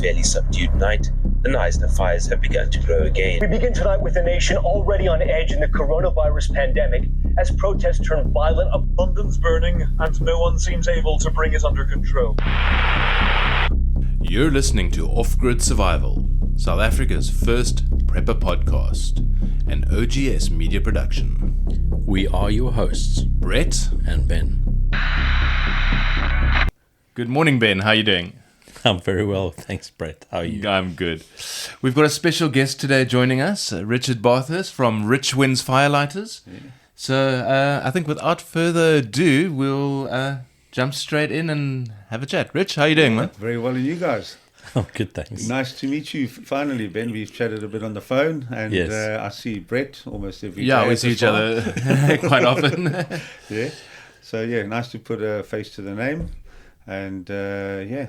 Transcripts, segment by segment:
fairly subdued night, the Knysna fires have begun to grow again. We begin tonight with the nation already on edge in the coronavirus pandemic as protests turn violent. London's burning and no one seems able to bring it under control. You're listening to Off-Grid Survival, South Africa's first prepper podcast, an OGS media production. We are your hosts, Brett and Ben. Good morning, Ben. How are you doing? I'm very well, thanks, Brett. How are you? I'm good. We've got a special guest today joining us, Richard Barthus from Rich-Wins Firelighters. Yeah. So I think without further ado, we'll jump straight in and have a chat. Rich, how are you doing, man? Very well, and you guys? Oh, good, thanks. Nice to meet you finally, Ben. We've chatted a bit on the phone, and yes. I see Brett almost every day. Yeah, we see each other quite often. Yeah. So, yeah, nice to put a face to the name. And, yeah,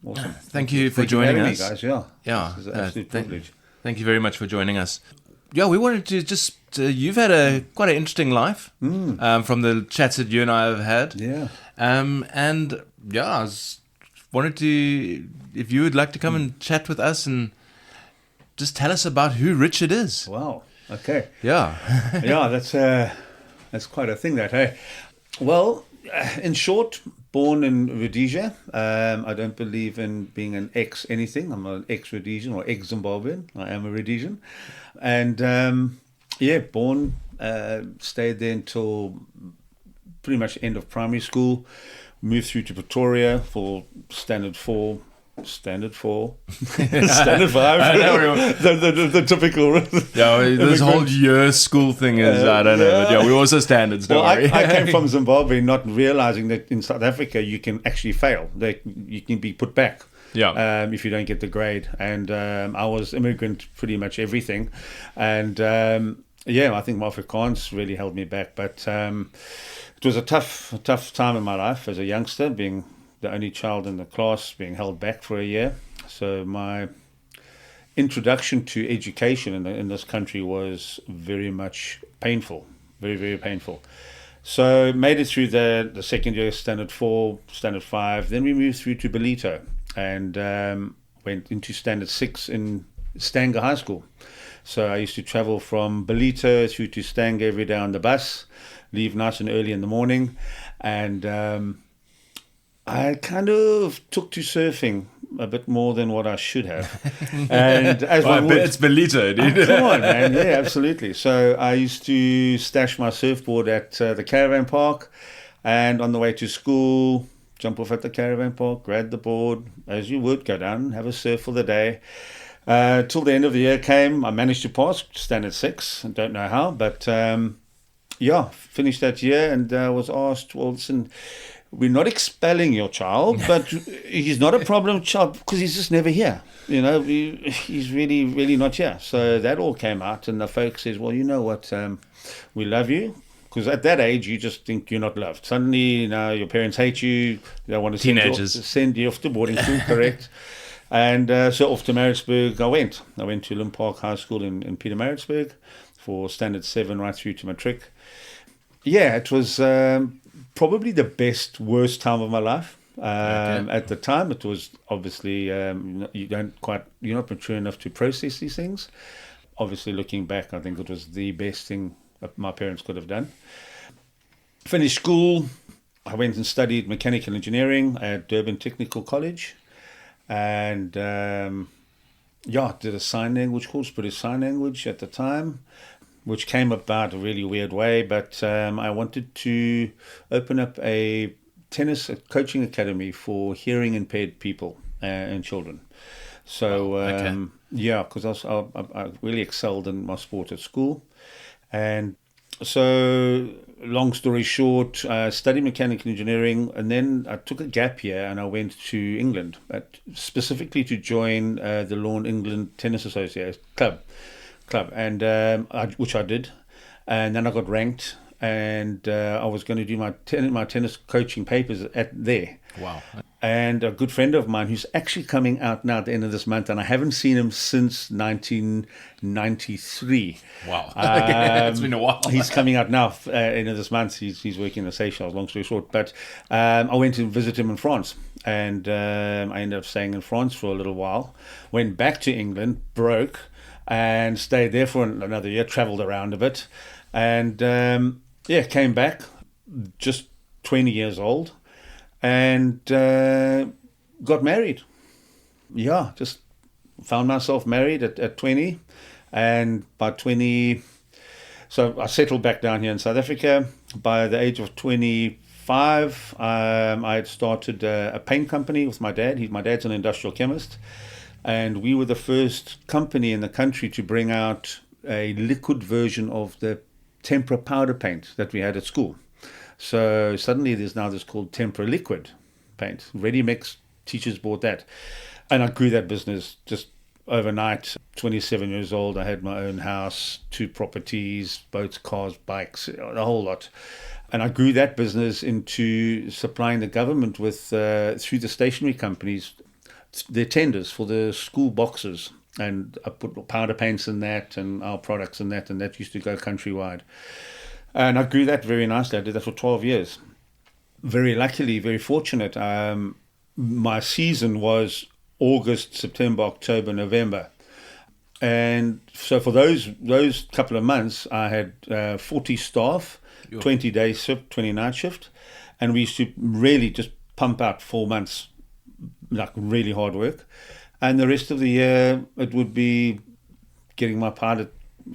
awesome. Thank you for joining us. Me, guys. Yeah, it's an absolute privilege. Thank you very much for joining us. Yeah, we wanted to just, you've had quite an interesting life from the chats that you and I have had. Yeah. And, yeah, I wanted to, if you would like to come and chat with us and just tell us about who Richard is. Wow, okay. Yeah. Yeah, that's quite a thing, that, hey? Well, in short, born in Rhodesia. I don't believe in being an ex-anything. I'm an ex-Rhodesian or ex-Zimbabwean. I am a Rhodesian. And, born, stayed there until pretty much end of primary school. Moved through to Pretoria for standard 5. The typical. Yeah, this whole year school thing is, I don't know, but yeah, we're also standards, don't worry. I came from Zimbabwe not realizing that in South Africa you can actually fail. You can be put back. Yeah. If you don't get the grade. And I was immigrant pretty much everything. And I think my Afrikaans really held me back. But it was a tough time in my life as a youngster, being the only child in the class, being held back for a year. So my introduction to education in this country was very much painful, very, very painful. So made it through the second year, standard 4, standard 5. Then we moved through to Belito and went into standard 6 in Stanger High School. So I used to travel from Belito through to Stanger every day on the bus, leave nice and early in the morning. And I kind of took to surfing a bit more than what I should have. And as it's Belito, dude. Come on, man. Yeah, absolutely. So I used to stash my surfboard at the caravan park, and on the way to school, jump off at the caravan park, grab the board, as you would, go down, have a surf for the day. Till the end of the year came, I managed to pass standard 6. I don't know how, but finished that year and was asked, well, listen, we're not expelling your child, but he's not a problem child because he's just never here. You know, he's really, really not here. So that all came out, and the folks says, well, you know what, we love you. Because at that age, you just think you're not loved. Suddenly, your parents hate you. They want to send you off to boarding school, correct? And so off to Maritzburg I went. I went to Lim Park High School in Pietermaritzburg for standard 7 right through to matric. Yeah, it was probably the worst time of my life. At the time, it was obviously you're not mature enough to process these things. Obviously, looking back, I think it was the best thing that my parents could have done. Finished school. I went and studied mechanical engineering at Durban Technical College, and did a sign language course, British Sign Language at the time, which came about a really weird way, but I wanted to open up a coaching academy for hearing impaired people and children. So, because I really excelled in my sport at school. And so, long story short, I studied mechanical engineering, and then I took a gap year and I went to England, specifically to join the Lawn England Tennis Association club, and which I did, and then I got ranked, and I was going to do my tennis coaching papers there. Wow. And a good friend of mine who's actually coming out now at the end of this month, and I haven't seen him since 1993. Wow. It's been a while. He's coming out now, end of this month. He's working in the Seychelles, long story short. But I went to visit him in France, And I ended up staying in France for a little while. Went back to England, broke, and stayed there for another year, travelled around a bit. And came back, just 20 years old, and got married. Yeah, just found myself married at 20. And by 20, so I settled back down here in South Africa. By the age of 25, I had started a paint company with my dad. My dad's an industrial chemist. And we were the first company in the country to bring out a liquid version of the tempera powder paint that we had at school. So suddenly there's now this called tempera liquid paint. Ready mix, teachers bought that. And I grew that business just overnight. 27 years old, I had my own house, 2 properties, boats, cars, bikes, a whole lot. And I grew that business into supplying the government with, through the stationery companies, their tenders for the school boxes. And I put powder paints in that and our products in that, and that used to go countrywide. And I grew that very nicely. I did that for 12 years. Very luckily, very fortunate. My season was August, September, October, November. And so for those couple of months, I had 40 staff, 20 day shift, 20 night shift. And we used to really just pump out 4 months, like really hard work. And the rest of the year, it would be getting my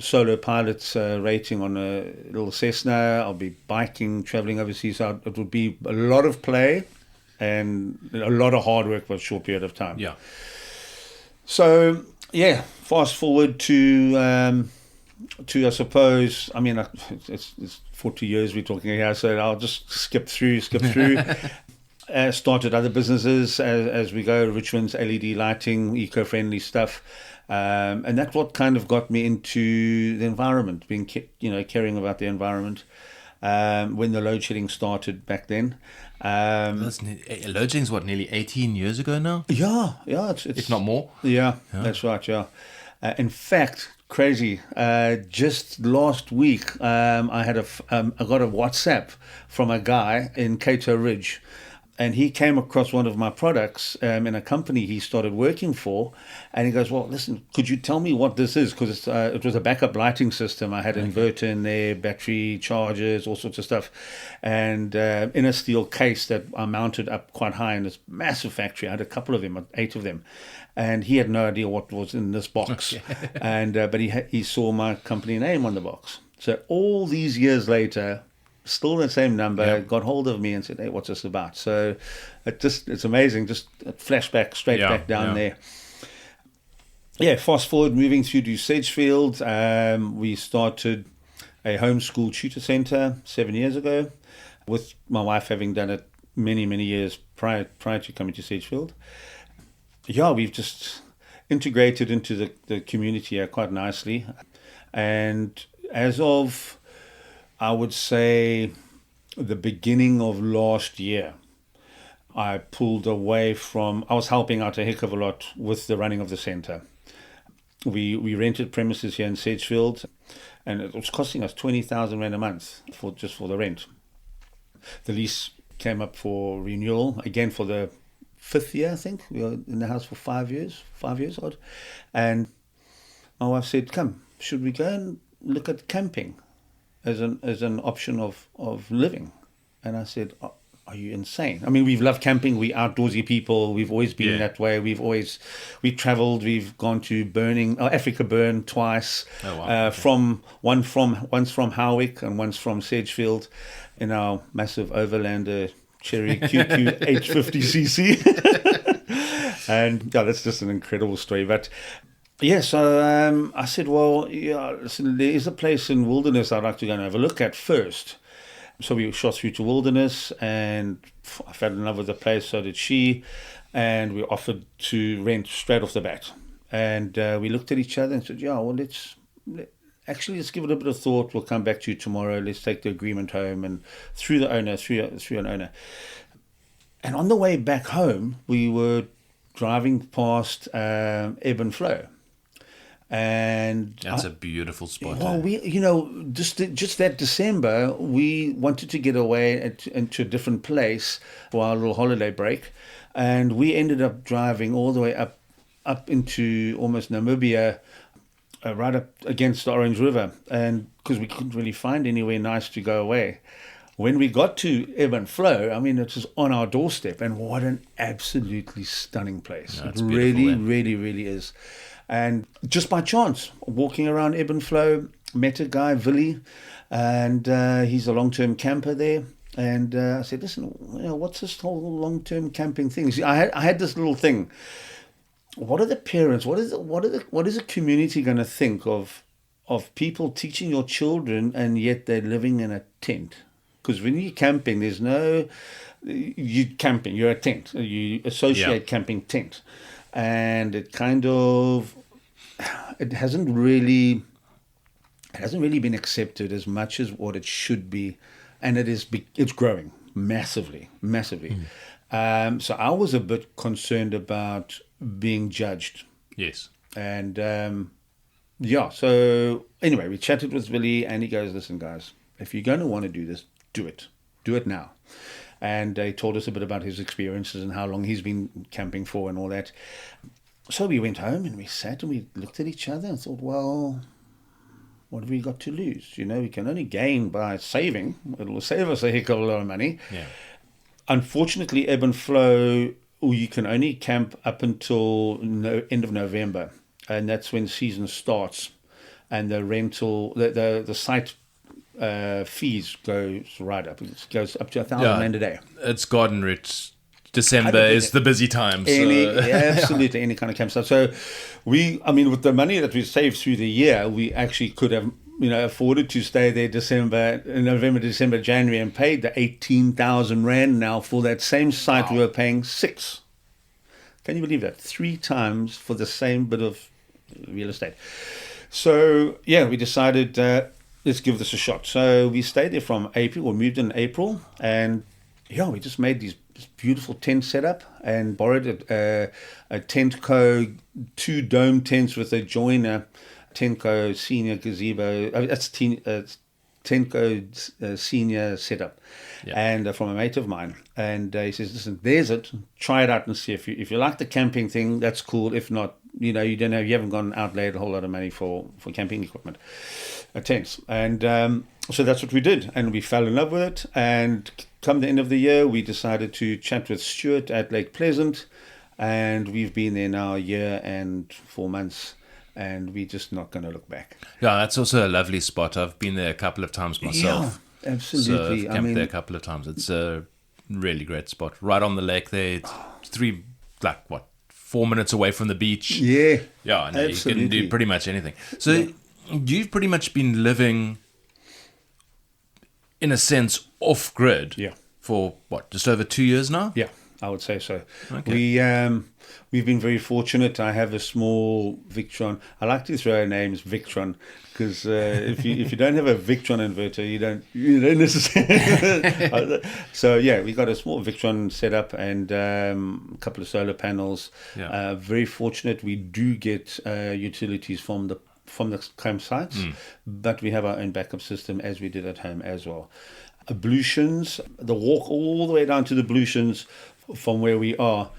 solo pilot's rating on a little Cessna. I'll be biking, traveling overseas. So it would be a lot of play and a lot of hard work for a short period of time. Yeah. So, yeah, fast forward to I suppose, I mean, it's 40 years we're talking here, so I'll just skip through. Started other businesses as we go, Rich-Wins LED lighting, eco-friendly stuff. And that's what kind of got me into the environment, caring about the environment. When the load shedding started back then. Load shedding's what, nearly 18 years ago now? Yeah, it's if not more. Yeah, that's right. Yeah, in fact, crazy. Just last week, I got a WhatsApp from a guy in Cato Ridge. And he came across one of my products in a company he started working for. And he goes, well, listen, could you tell me what this is? Because it was a backup lighting system. I had an inverter in there, battery chargers, all sorts of stuff. And in a steel case that I mounted up quite high in this massive factory. I had a couple of them, 8 of them. And he had no idea what was in this box. Okay. But he saw my company name on the box. So all these years later, still the same number, got hold of me and said, hey, what's this about? So it's amazing, just a flashback straight back down there. Yeah, fast forward, moving through to Sedgefield. We started a homeschool tutor center 7 years ago, with my wife having done it many, many years prior to coming to Sedgefield. Yeah, we've just integrated into the community here quite nicely. And as of, I would say, the beginning of last year, I pulled away from, I was helping out a heck of a lot with the running of the centre. We rented premises here in Sedgefield, and it was costing us 20,000 Rand a month for the rent. The lease came up for renewal, again for the 5th year, I think. We were in the house for 5 years odd. And my wife said, come, should we go and look at camping as an option of living? And I said, are you insane? I mean, we've loved camping. We outdoorsy people. We've always been that way. We've traveled. We've gone to Africa Burn twice. Oh, wow. Once from Howick and once from Sedgefield in our massive Overlander Cherry QQ H50cc. And that's just an incredible story. But yeah, so I said, well, listen, there is a place in Wilderness I'd like to go and have a look at first. So we shot through to Wilderness, and I fell in love with the place, so did she, and we offered to rent straight off the bat. And we looked at each other and said, let's give it a bit of thought. We'll come back to you tomorrow. Let's take the agreement home, and through an owner. And on the way back home, we were driving past Ebb and Flow. And that's a beautiful spot. Well, just that December, we wanted to get away into a different place for our little holiday break. And we ended up driving all the way up into almost Namibia, right up against the Orange River, and because we couldn't really find anywhere nice to go away. When we got to Ebb and Flow, I mean, it was on our doorstep, and what an absolutely stunning place. No, it it's really, beautiful, really, really is. And just by chance, walking around Ebb and Flow, met a guy, Willie, and he's a long-term camper there. And I said, listen, what's this whole long-term camping thing? See, I had this little thing. What are the parents? What is a community going to think of people teaching your children, and yet they're living in a tent? Because when you're camping, you're a tent. You associate camping tent, and it hasn't really been accepted as much as what it should be, and it's growing massively. So I was a bit concerned about being judged. Yes. And so anyway, we chatted with Willie, and he goes, listen, guys, if you're going to want to do this, do it now. And he told us a bit about his experiences and how long he's been camping for and all that. So we went home and we sat and we looked at each other and thought, well, what have we got to lose? We can only gain by saving. It'll save us a heck of a lot of money. Yeah. Unfortunately, Ebb and Flow, you can only camp up until end of November, and that's when season starts, and the rental, the site fees goes right up. It goes up to 1,000 rand a day. It's garden rich. December is the busy time. Absolutely, any kind of campsite. So with the money that we saved through the year, we actually could have afforded to stay there November, December, January, and paid the 18,000 rand now for that same site. Wow. We were paying 6. Can you believe that? 3 times for the same bit of real estate. So we decided let's give this a shot. So we stayed there from April. We moved in April, and we just made this beautiful tent setup and borrowed a Tentco 2 dome tents with a joiner. Tenco senior gazebo. That's Tenco senior setup, and from a mate of mine. And he says, "Listen, there's it. Try it out and see if you like the camping thing. That's cool. If not, you haven't gone outlaid a whole lot of money for camping equipment, tents." And so that's what we did, and we fell in love with it. And come the end of the year, we decided to chat with Stuart at Lake Pleasant, and we've been there now a year and 4 months. And we're just not going to look back. Yeah, that's also a lovely spot. I've been there a couple of times myself. Yeah, absolutely. So I've camped there a couple of times. It's a really great spot. Right on the lake there. It's 4 minutes away from the beach. Yeah. Yeah, I know. You can do pretty much anything. So you've pretty much been living, in a sense, off-grid for, just over 2 years now? Yeah, I would say so. Okay. We've been very fortunate. I have a small Victron. I like to throw names Victron because if you don't have a Victron inverter, you don't necessarily. So we got a small Victron setup and a couple of solar panels. Yeah. Very fortunate. We do get utilities from the campsites, but we have our own backup system as we did at home as well. Ablutions, the walk all the way down to the ablutions from where we are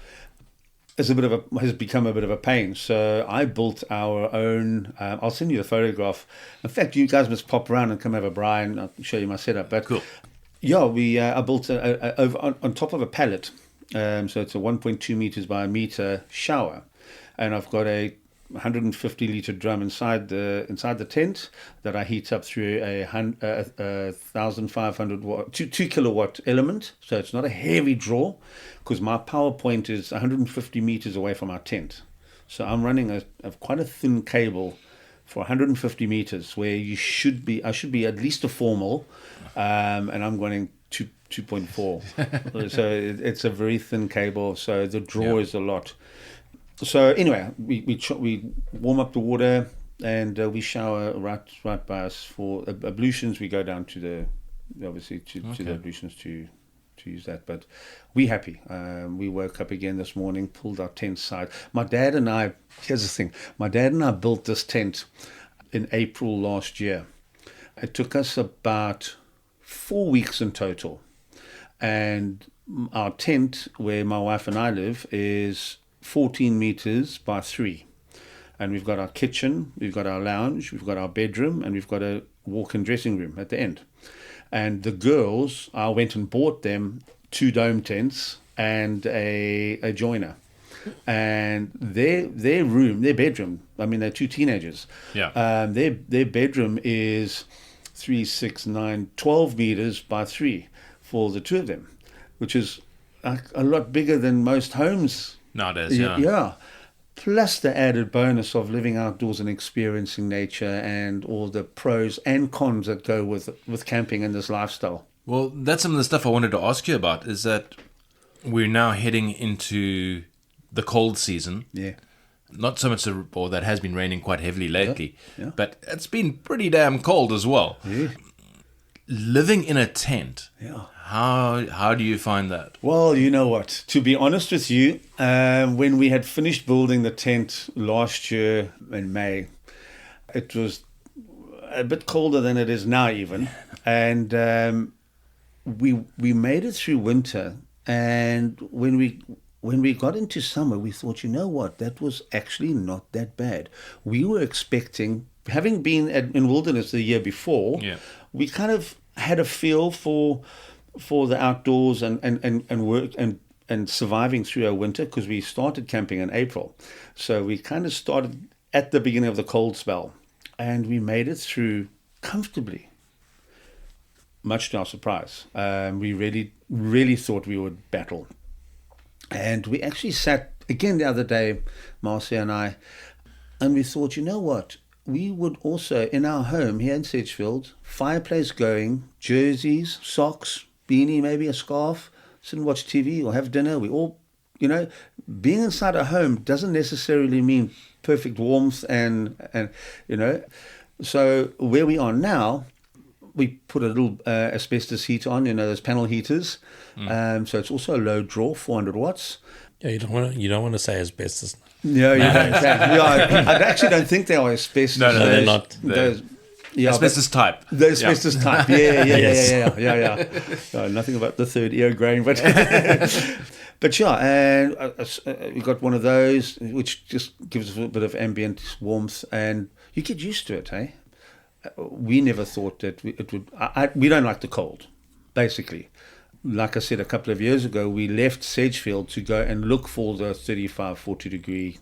has become a bit of a pain. So I built our own. I'll send you the photograph. In fact, you guys must pop around and come have a braai, and I'll show you my setup. But cool. I built on top of a pallet. So it's a 1.2 meters by a meter shower, and I've got a 150 liter drum inside the tent that I heat up through a 1,500 watt 2 kilowatt element. So it's not a heavy draw, because my power point is 150 meters away from our tent. So I'm running quite a thin cable for 150 meters, where I should be at least a 4 mil, and I'm running 2.4. So it's a very thin cable. So the draw is a lot. So anyway, we warm up the water, and we shower right by us. For ablutions, we go down to the ablutions to use that. But we're happy. We woke up again this morning, pulled our tent side. Here's the thing. My dad and I built this tent in April last year. It took us about 4 weeks in total. And our tent where my wife and I live is 14 meters by 3. And we've got our kitchen, we've got our lounge, we've got our bedroom, and we've got a walk-in dressing room at the end. And the girls, I went and bought them 2 dome tents and a joiner. And their room, their bedroom, I mean, they're 2 teenagers. Yeah. Their bedroom is 3, 6, 9, 12 meters by 3 for the 2 of them, which is a lot bigger than most homes. Nowadays, Yeah. Plus the added bonus of living outdoors and experiencing nature and all the pros and cons that go with camping and this lifestyle. Well, that's some of the stuff I wanted to ask you about, is that we're now heading into the cold season. Yeah. Not so much, or that has been raining quite heavily lately, Yeah. but it's been pretty damn cold as well. Yeah. Living in a tent, Yeah. how do you find that? Well, you know what? To be honest with you, when we had finished building the tent last year in May, it was a bit colder than it is now even. And we made it through winter. And when we got into summer, we thought, you know what? That was actually not that bad. We were expecting, having been in wilderness the year before, we kind of had a feel for the outdoors and work and surviving through our winter, because we started camping in April. So we kind of started at the beginning of the cold spell, and we made it through comfortably, much to our surprise. We really thought we would battle. And we actually sat again the other day, Marcia and I, and we thought, you know what? We would also, in our home here in Sedgefield, fireplace going, jerseys, socks, beanie, maybe a scarf, sit and watch TV or have dinner. We all, being inside a home doesn't necessarily mean perfect warmth and So where we are now, we put a little asbestos heat on, those panel heaters. So it's also a low draw, 400 watts. Yeah, you don't want to say asbestos. No, you don't. I actually don't think they are asbestos. No, they're not. Asbestos type. The asbestos type. Yeah. Nothing about the third ear grain, but but yeah, and we got one of those, which just gives us a little bit of ambient warmth, and you get used to it, hey? We never thought that it would. We don't like the cold, basically. Like I said, a couple of years ago, we left Sedgefield to go and look for the 35, 40 degree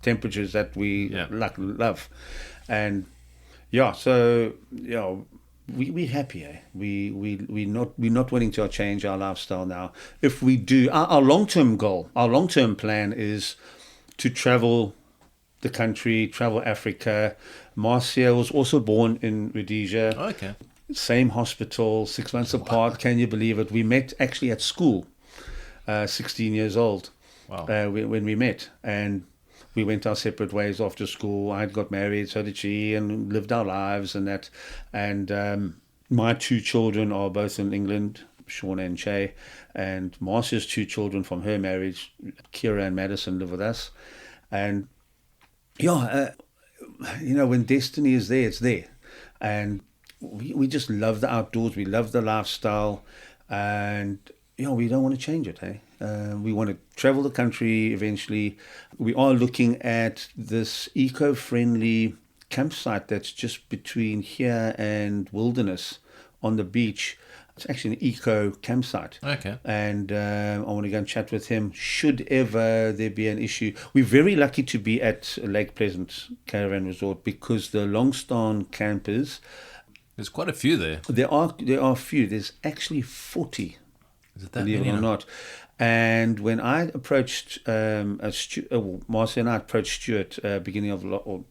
temperatures that we love. And we're happy. Eh? We're not wanting to change our lifestyle now. If we do, our long-term goal, our long-term plan is to travel the country, travel Africa. Marcia was also born in Rhodesia. Oh, okay. Same hospital, 6 months apart. Can you believe it? We met actually at school, 16 years old. Wow. When we met, and we went our separate ways after school. I had got married, so did she, and lived our lives and that. And my 2 children are both in England, Shauna and Shay, and Marcia's 2 children from her marriage, Kira and Madison, live with us. And when destiny is there, it's there. And we just love the outdoors. We love the lifestyle, and we don't want to change it. Hey, we want to travel the country eventually. We are looking at this eco-friendly campsite that's just between here and Wilderness on the beach. It's actually an eco campsite. Okay. And I want to go and chat with him should ever there be an issue. We're very lucky to be at Lake Pleasant Caravan Resort, because the Longstone campers, there's quite a few there. There are a few. There's actually 40. Is it that believe many it or now? not. And when I approached Marcia and I approached Stuart beginning of the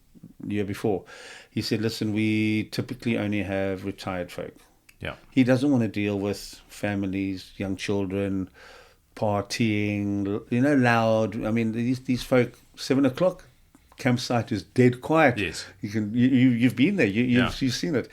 year before, he said, "Listen, we typically only have retired folk. Yeah. He doesn't want to deal with families, young children, partying, loud. I mean, these folk, 7 o'clock, campsite is dead quiet. Yes. You've been there. You've seen it."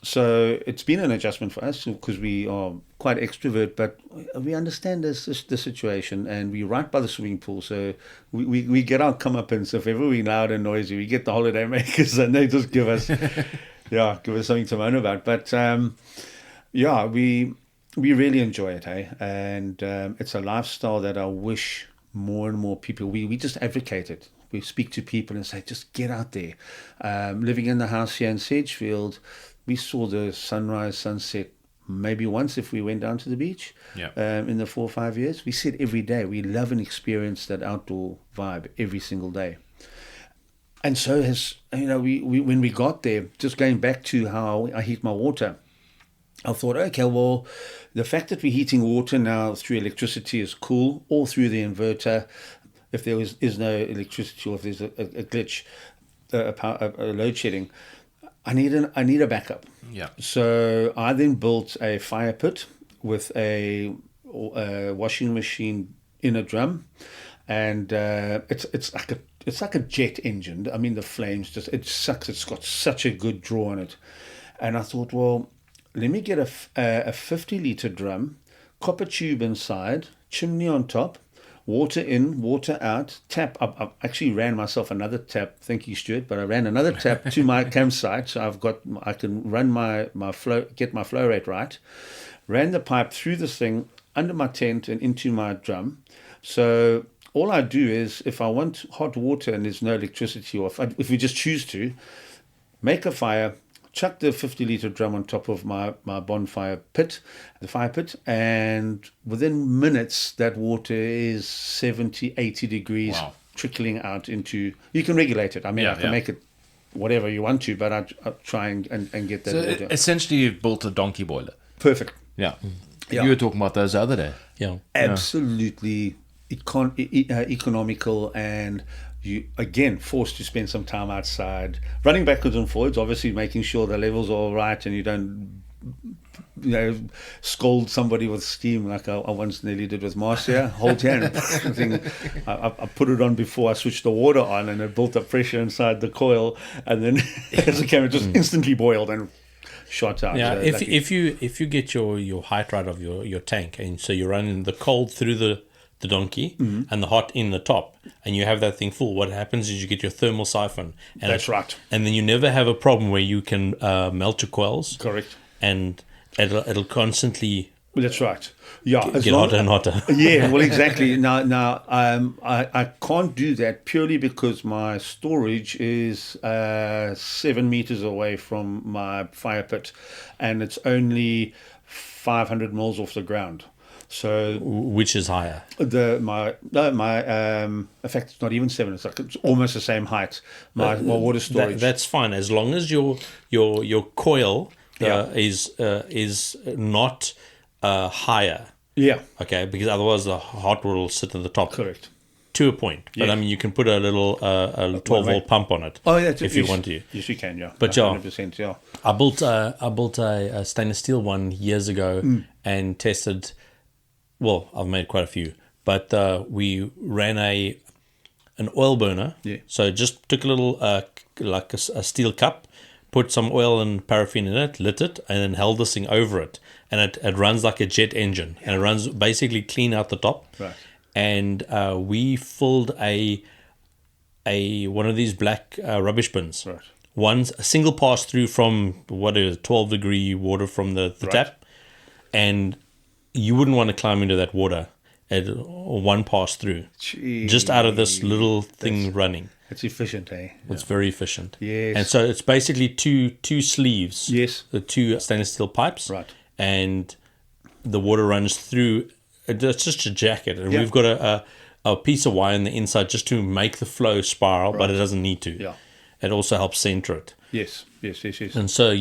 So it's been an adjustment for us, because we are quite extrovert, but we understand the situation, and we're right by the swimming pool. So we get our comeuppance. If ever we're loud and noisy, we get the holiday makers, and they just give us something to moan about. But we really enjoy it, and it's a lifestyle that I wish more and more people, we just advocate it. We speak to people and say, just get out there. Living in the house here in Sedgefield, we saw the sunrise, sunset maybe once if we went down to the beach. In the 4 or 5 years. We said every day we love and experience that outdoor vibe every single day. And so we when we got there, just going back to how I heat my water, I thought, okay, well, the fact that we're heating water now through electricity is cool, all through the inverter. If there is no electricity, or if there's a glitch, a load shedding, I need a backup. Yeah. So I then built a fire pit with a washing machine in a drum, and it's like a jet engine. I mean, the flames it sucks. It's got such a good draw on it, and I thought, well, let me get a 50-litre drum, copper tube inside, chimney on top, water in, water out, tap. I actually ran myself another tap, thank you, Stuart, but I ran another tap to my campsite, so I can run my flow, get my flow rate right. Ran the pipe through this thing, under my tent and into my drum. So all I do is, if I want hot water and there's no electricity, or if we just choose to, make a fire, chuck the 50-litre drum on top of my bonfire pit, the fire pit, and within minutes that water is 70, 80 degrees, Wow. trickling out into, you can regulate it. I mean, I can make it whatever you want to, but I try and get that So water. essentially, you've built a donkey boiler. Perfect. Yeah. Yeah. You were talking about those the other day. Yeah. Absolutely economical, and you again forced to spend some time outside, running backwards and forwards, obviously making sure the levels are all right and you don't scold somebody with steam like I once nearly did with Marcia. Hold hand. I put it on before I switched the water on, and it built up pressure inside the coil, and then as it came, it just instantly boiled and shot out. Yeah, So if you get your height right of your tank, and so you're running the cold through the donkey and the hot in the top, and you have that thing full, what happens is you get your thermal siphon. And That's right. And then you never have a problem where you can melt your coils. Correct. And it'll constantly That's right. Yeah, as get long- hotter and hotter. Yeah, well, exactly. Now, I can't do that purely because my storage is 7 meters away from my fire pit, and it's only 500 mils off the ground. So Which is higher. in fact, it's not even 7. It's almost the same height. My water storage. That's fine as long as your coil is not higher. Yeah, Okay, because otherwise the hot water will sit at the top. correct. To a point, but Yeah. I mean you can put a little 12-volt pump on it. Oh, yeah, if you want to. Yes, you can. Yeah, But yeah. 100%. Yeah. I built a stainless steel one years ago and tested. Well, I've made quite a few, but we ran an oil burner. Yeah. So just took a little like a steel cup, put some oil and paraffin in it, lit it, and then held this thing over it, and it runs like a jet engine, and it runs basically clean out the top. Right. And we filled a one of these black rubbish bins. Right. A single pass through from 12-degree water from the tap, and you wouldn't want to climb into that water or one pass through, just out of this little thing running. It's efficient, eh? It's very efficient. Yes. And so it's basically two sleeves. Yes. The two stainless steel pipes. Right. And the water runs through. It's just a jacket, and Yeah. we've got a piece of wire on the inside just to make the flow spiral, but it doesn't need to. Yeah. It also helps center it. Yes. And so,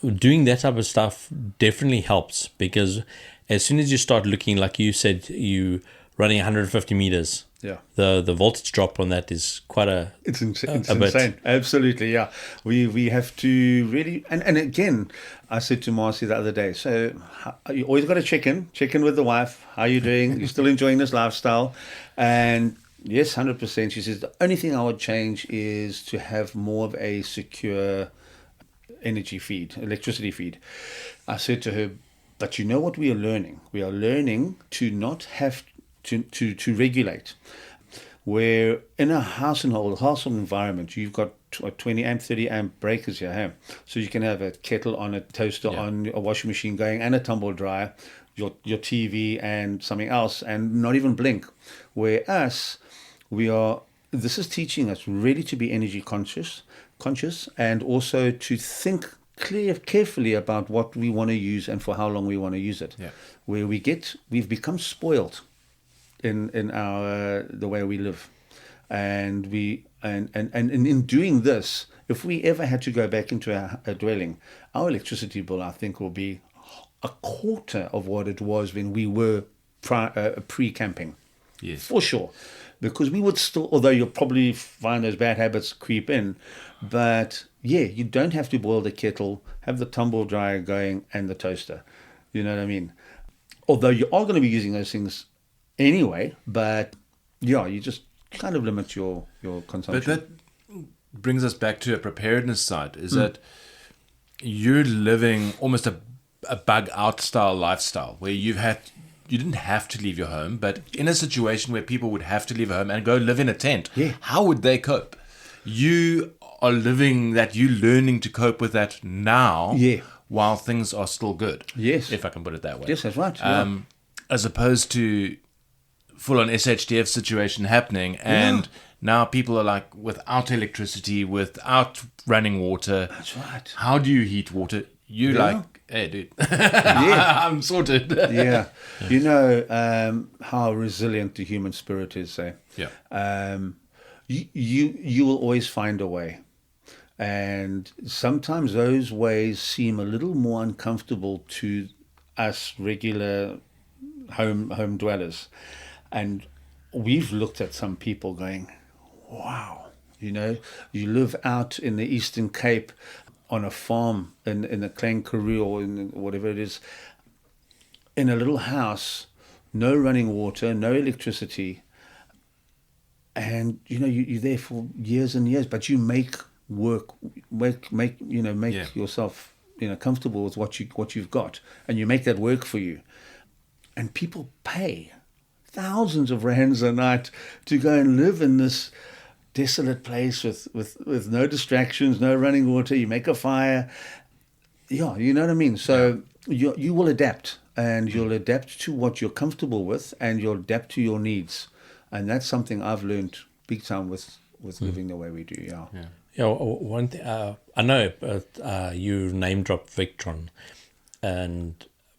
doing that type of stuff definitely helps, because as soon as you start looking, like you said, you running 150 meters, Yeah. the voltage drop on that is quite It's a bit. insane. Absolutely, yeah. We have to really, and again, I said to Marcy the other day, so you always got to check in with the wife. How you doing? You still enjoying this lifestyle? And yes, 100%. She says the only thing I would change is to have more of a secure electricity feed. I said to her, but you know what we are learning? We are learning to not have to regulate. Where in a household environment, you've got 20 amp, 30 amp breakers here. Hey? So you can have a kettle on, a toaster on, a washing machine going, and a tumble dryer, your TV and something else, and not even blink. Where us, this is teaching us really to be energy conscious, and also to think carefully about what we want to use and for how long we want to use it. Yeah. Where we've become spoiled in our the way we live, and in doing this, if we ever had to go back into a dwelling, our electricity bill, I think, will be a quarter of what it was when we were pre-camping. Yes. For sure. Because we would still, although you'll probably find those bad habits creep in, but yeah, you don't have to boil the kettle, have the tumble dryer going, and the toaster. You know what I mean? Although you are going to be using those things anyway, but yeah, you just kind of limit your consumption. But that brings us back to a preparedness side, is that you're living almost a bug out style lifestyle where you didn't have to leave your home, but in a situation where people would have to leave a home and go live in a tent, how would they cope? You are living that, you learning to cope with that now while things are still good. Yes. If I can put it that way. Yes, that's right. As opposed to full-on SHDF situation happening, and now people are like without electricity, without running water. That's right. How do you heat water? You're like, hey, dude, I'm sorted. Yeah. You know how resilient the human spirit is, eh? Yeah. You will always find a way. And sometimes those ways seem a little more uncomfortable to us regular home dwellers. And we've looked at some people going, wow, you know, you live out in the Eastern Cape on a farm in the Clankaroo or in whatever it is, in a little house, no running water, no electricity, and you know you're there for years and years, but you make yourself comfortable with what you've got, and you make that work for you, and people pay thousands of rands a night to go and live in this desolate place with no distractions, no running water. You make a fire. Yeah, you know what I mean? So you will adapt, and you'll adapt to what you're comfortable with, and you'll adapt to your needs. And that's something I've learned big time with living the way we do, Yeah, one thing, I know you name dropped Victron,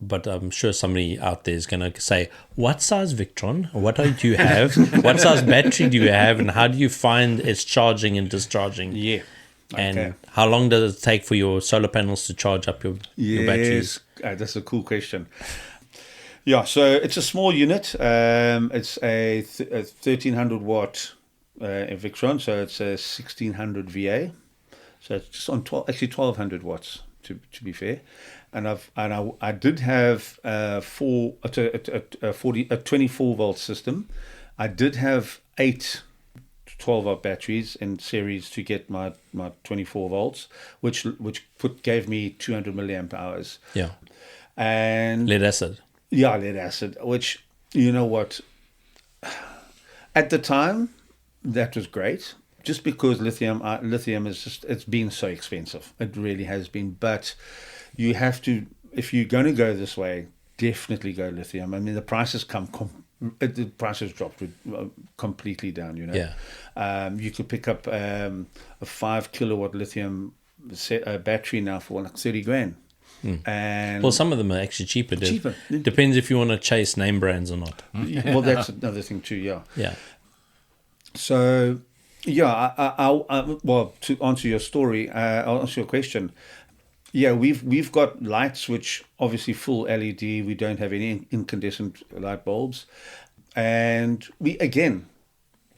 but I'm sure somebody out there is going to say, what size Victron? What do you have? What size battery do you have? And how do you find it's charging and discharging? Yeah. And how long does it take for your solar panels to charge up your batteries? That's a cool question. Yeah, so it's a small unit. It's a 1300 watt Victron, so it's a 1600 VA. So it's just on 1200 watts to be fair. And I did have a 24 volt system. I did have 8 12-volt batteries in series to get my 24 volts, which gave me 200 milliamp hours. Yeah. And lead acid. Yeah, lead acid, which, you know what, at the time, that was great, just because lithium is just, it's been so expensive. It really has been. But you have to, if you're going to go this way, definitely go lithium. I mean, the prices the prices dropped completely down, you know. Yeah. You could pick up a 5 kilowatt lithium battery now for like 30 grand. And well, some of them are actually cheaper. Depends if you want to chase name brands or not. Well, that's another thing too. Yeah. So, well, to answer your story, I'll answer your question. Yeah, we've got lights which obviously full LED. We don't have any incandescent light bulbs, and we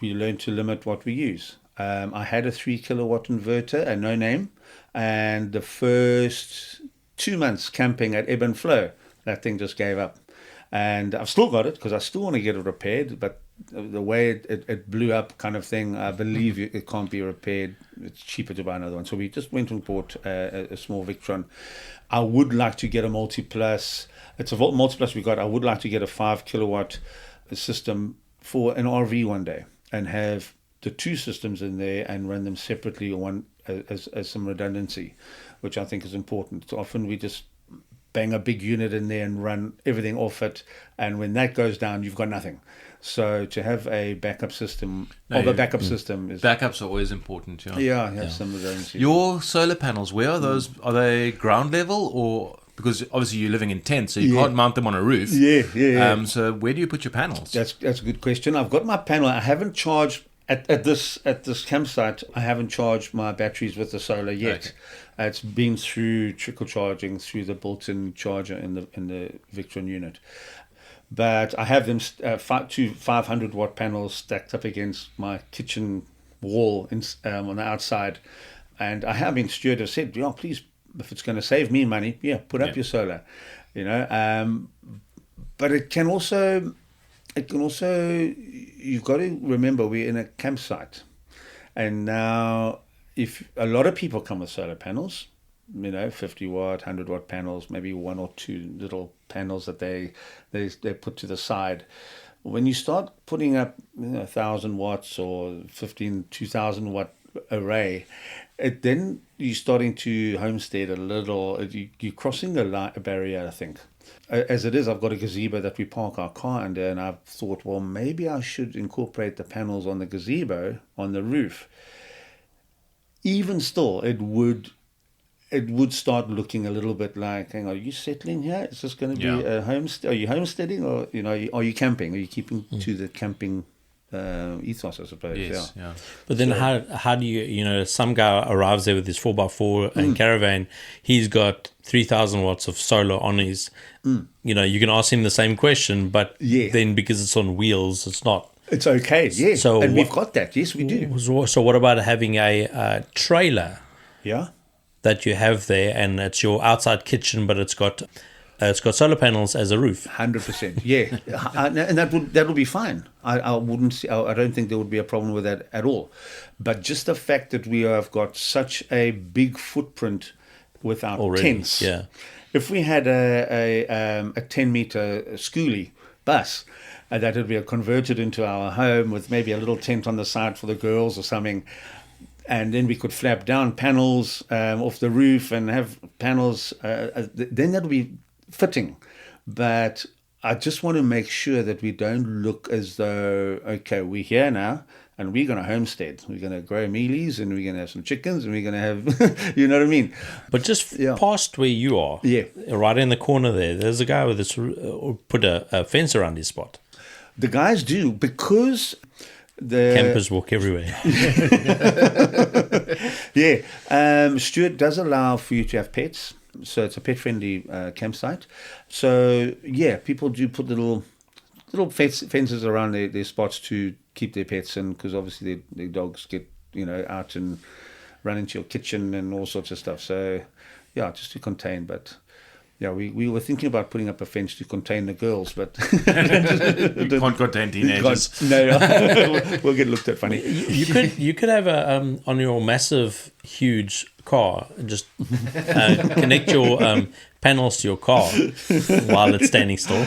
learn to limit what we use. I had a 3 kilowatt inverter, a no name, and the first 2 months camping at Ebb and Flow, that thing just gave up. And I've still got it because I still want to get it repaired, but the way it blew up kind of thing, I believe it can't be repaired. It's cheaper to buy another one. So we just went and bought a small Victron. I would like to get a multi-plus. It's a multi-plus we got. I would like to get a 5 kilowatt system for an RV one day and have the two systems in there and run them separately, one as some redundancy, which I think is important. So often we just bang a big unit in there and run everything off it, and when that goes down, you've got nothing. So to have a backup system, system is... Backups are always important, yeah. Yeah, have some redundancy. Your solar panels, where are those? Are they ground level, or... Because obviously you're living in tents, so you can't mount them on a roof. Yeah. So where do you put your panels? That's a good question. I've got my panel. I haven't charged... At this campsite, I haven't charged my batteries with the solar yet. Okay. It's been through trickle charging through the built-in charger in the Victron unit. But I have them two 500-watt panels stacked up against my kitchen wall on the outside, and I have been Stuart have said, yeah, please, if it's going to save me money, put up your solar, But it can also. You've got to remember we're in a campsite, and now if a lot of people come with solar panels, 50-watt, 100-watt panels, maybe one or two little panels that they put to the side. When you start putting up 1,000 watts or 2,000 watt array, then you're starting to homestead a little. You're crossing a barrier, I think. As it is, I've got a gazebo that we park our car under, and I've thought, well, maybe I should incorporate the panels on the gazebo on the roof. Even still, it would start looking a little bit like, hang on, are you settling here? Is this going to be a homestead? Are you homesteading, or are you camping? Are you keeping to the camping ethos, I suppose? Yes, yeah. But then how do you, some guy arrives there with his 4x4 and caravan, he's got 3,000 watts of solar on his, you can ask him the same question, but then because it's on wheels, it's not. It's okay, yeah. So we've got that, yes, we do. So what about having a trailer? Yeah. That you have there, and it's your outside kitchen, but it's got solar panels as a roof. 100%, yeah, and that would be fine. I don't think there would be a problem with that at all. But just the fact that we have got such a big footprint with our tents. Yeah. If we had a 10-meter schoolie bus that would be converted into our home with maybe a little tent on the side for the girls or something. And then we could flap down panels off the roof and have panels. Then that would be fitting. But I just want to make sure that we don't look as though, okay, we're here now and we're going to homestead. We're going to grow mealies and we're going to have some chickens and we're going to have, you know what I mean? But just past where you are, right in the corner there's a guy with this, put a fence around his spot. The guys do, because... The campers walk everywhere. Stuart does allow for you to have pets, so it's a pet-friendly campsite. So people do put little fences around their spots to keep their pets in, because obviously their dogs get out and run into your kitchen and all sorts of stuff. So just to contain, but. Yeah, we were thinking about putting up a fence to contain the girls, but you can't contain teenagers. We'll get looked at funny. You could have a on your massive, huge car, just connect your panels to your car while it's standing still.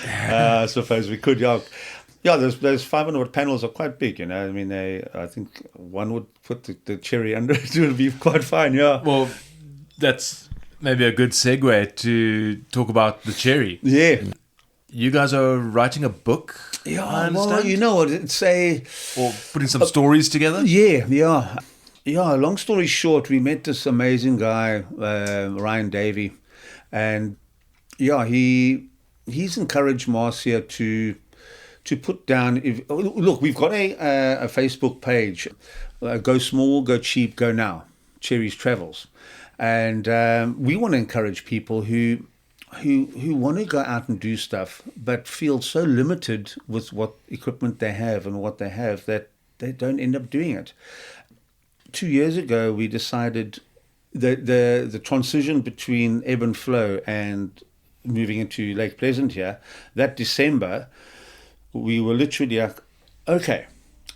I suppose we could. Yeah, those 500-watt panels are quite big. I mean, I think one would put the cherry under it. It would be quite fine. Yeah. Well, that's maybe a good segue to talk about the cherry. Yeah. You guys are writing a book, I understand? Well, it's or putting some stories together? Yeah. Long story short, we met this amazing guy, Ryan Davey, and he's encouraged Marcia to put down... Look, we've got a Facebook page, Go Small, Go Cheap, Go Now, Cherry's Travels. And we want to encourage people who want to go out and do stuff, but feel so limited with what equipment they have and what they have that they don't end up doing it. 2 years ago, we decided that the transition between ebb and flow and moving into Lake Pleasant here, that December, we were literally like, okay,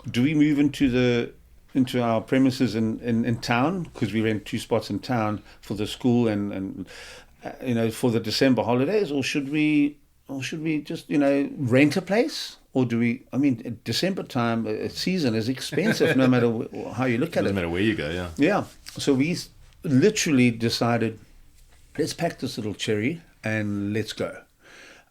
do we move into our premises in town, because we rent 2 spots in town for the school and for the December holidays, or should we just rent a place or do we? I mean, December time season is expensive, no matter how you look at it. Doesn't matter where you go, yeah. Yeah. So we literally decided, let's pack this little cherry and let's go.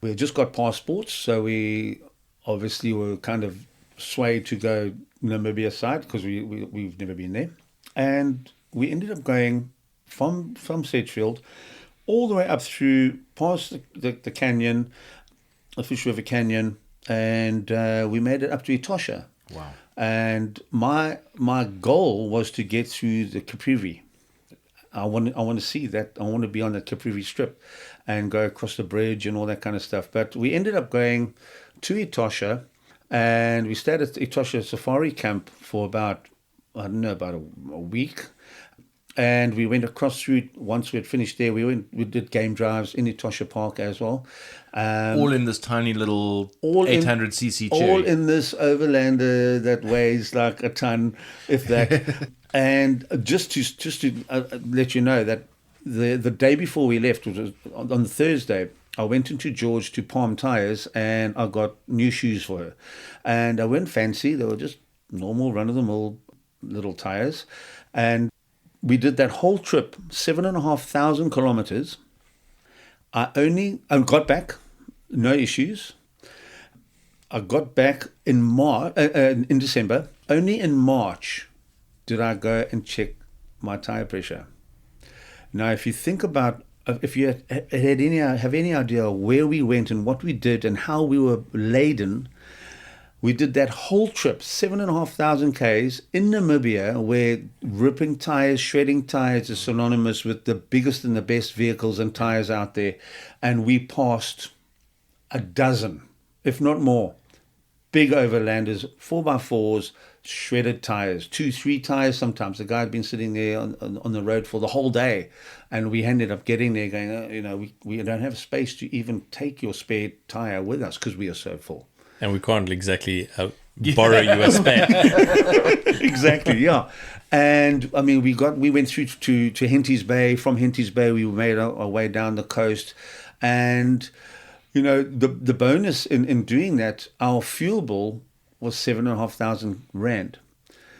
We had just got passports, so we obviously were kind of swayed to go Namibia side because we've never been there. And we ended up going from Sedgefield all the way up through past the canyon, the Fish River Canyon, and we made it up to Etosha. Wow. And my goal was to get through the Caprivi. I want to see that. I want to be on the Caprivi Strip and go across the bridge and all that kind of stuff. But we ended up going to Etosha, and we stayed at Etosha Safari Camp for about a week. And we went across through. Once we had finished there, we did game drives in Etosha Park as well. All in this tiny little 800cc cherry. All in this overlander that weighs like a ton, if that. And just to let you know that the day before we left, which was on the Thursday, I went into George to Palm Tires and I got new shoes for her. And I weren't fancy. They were just normal, run-of-the-mill little tires. And we did that whole trip, 7,500 kilometers. I got back, no issues. I got back in December. Only in March did I go and check my tire pressure. Now, if you think about, if you have any idea where we went and what we did and how we were laden, we did that whole trip, 7,500 Ks in Namibia, where ripping tires, shredding tires is synonymous with the biggest and the best vehicles and tires out there. And we passed a dozen, if not more, big overlanders, 4x4s, shredded tires, 2-3 tires sometimes. The guy had been sitting there on the road for the whole day. And we ended up getting there going, we don't have space to even take your spare tire with us because we are so full. And we can't exactly borrow you a spare. Exactly, yeah. And I mean, we went through to Henty's Bay. From Henty's Bay, we made our way down the coast. And, the bonus in doing that, our fuel bill was 7,500 rand.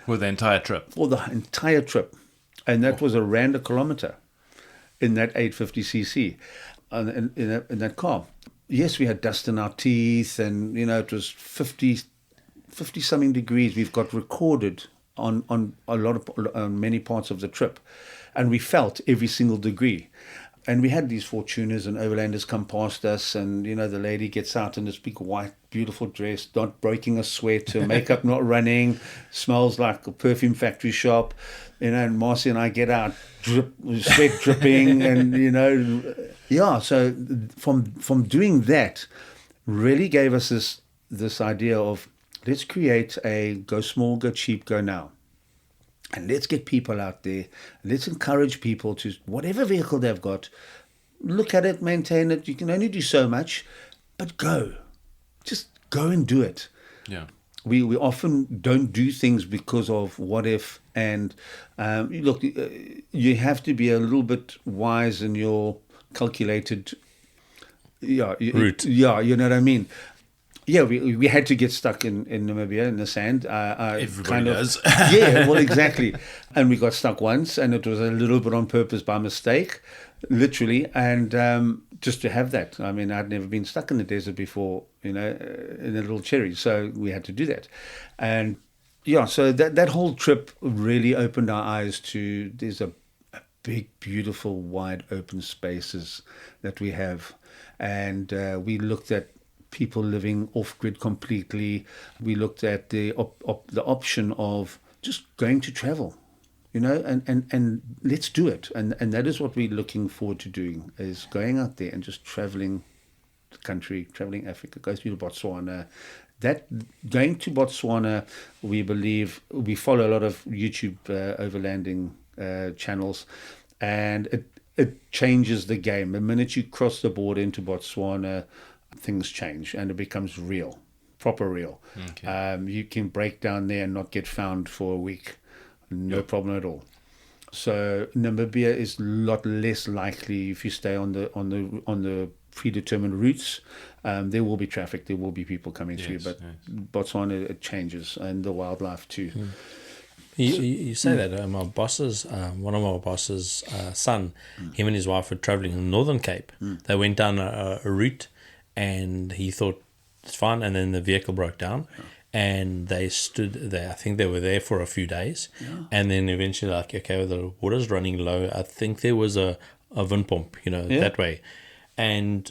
For the entire trip? For the entire trip. And that was R1 a kilometer in that 850cc in that car. Yes, we had dust in our teeth, and it was 50 something degrees. We've got recorded on many parts of the trip, and we felt every single degree. And we had these Fortuners and Overlanders come past us, and the lady gets out in this big white, beautiful dress, not breaking a sweat, her makeup not running, smells like a perfume factory shop, and Marcy and I get out, sweat dripping, and yeah. So from doing that, really gave us this idea of let's create a go small, go cheap, go now. And let's get people out there. Let's encourage people to, whatever vehicle they've got, look at it, maintain it. You can only do so much, but go. Just go and do it. Yeah. We often don't do things because of what if. And look, you have to be a little bit wise in your calculated route. Yeah, you know what I mean. Yeah, we had to get stuck in Namibia in the sand. Everybody does. Yeah, well, exactly. And we got stuck once, and it was a little bit on purpose by mistake, literally. And just to have that. I mean, I'd never been stuck in the desert before, in a little cherry. So we had to do that. And yeah, so that whole trip really opened our eyes to there's a big, beautiful, wide open spaces that we have. And we looked at people living off-grid completely. We looked at the option of just going to travel, and let's do it. And that is what we're looking forward to doing, is going out there and just traveling the country, traveling Africa, go through Botswana. That going to Botswana, we believe, we follow a lot of YouTube overlanding channels, and it changes the game. The minute you cross the border into Botswana, things change and it becomes real, proper real. Okay. You can break down there and not get found for a week, no problem at all. So Namibia is a lot less likely if you stay on the predetermined routes, there will be traffic, there will be people coming through, but Botswana, it changes, and the wildlife too. You say that my boss's, one of our boss's son, him and his wife were traveling in the Northern Cape. They went down a route, and he thought it's fine, and then the vehicle broke down, and they stood there. I think they were there for a few days, and then eventually, like, okay, well, the water's running low. I think there was a wind pump, that way, and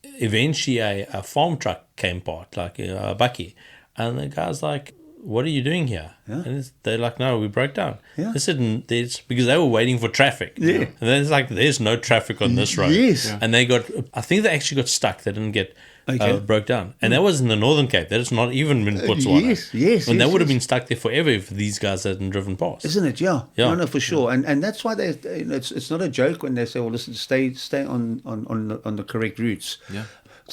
eventually a farm truck came part, like a bakkie, and the guy's like, what are you doing here? And they're like, no, we broke down. They said, there's, because they were waiting for traffic. And then it's like, there's no traffic on this road. And they I think they actually got stuck. They didn't get broke down. And that was in the Northern Cape. That is not even in Botswana. And they would have been stuck there forever if these guys hadn't driven past. Isn't it? Yeah. No, for sure. And that's why it's not a joke when they say, well, listen, stay on the correct routes.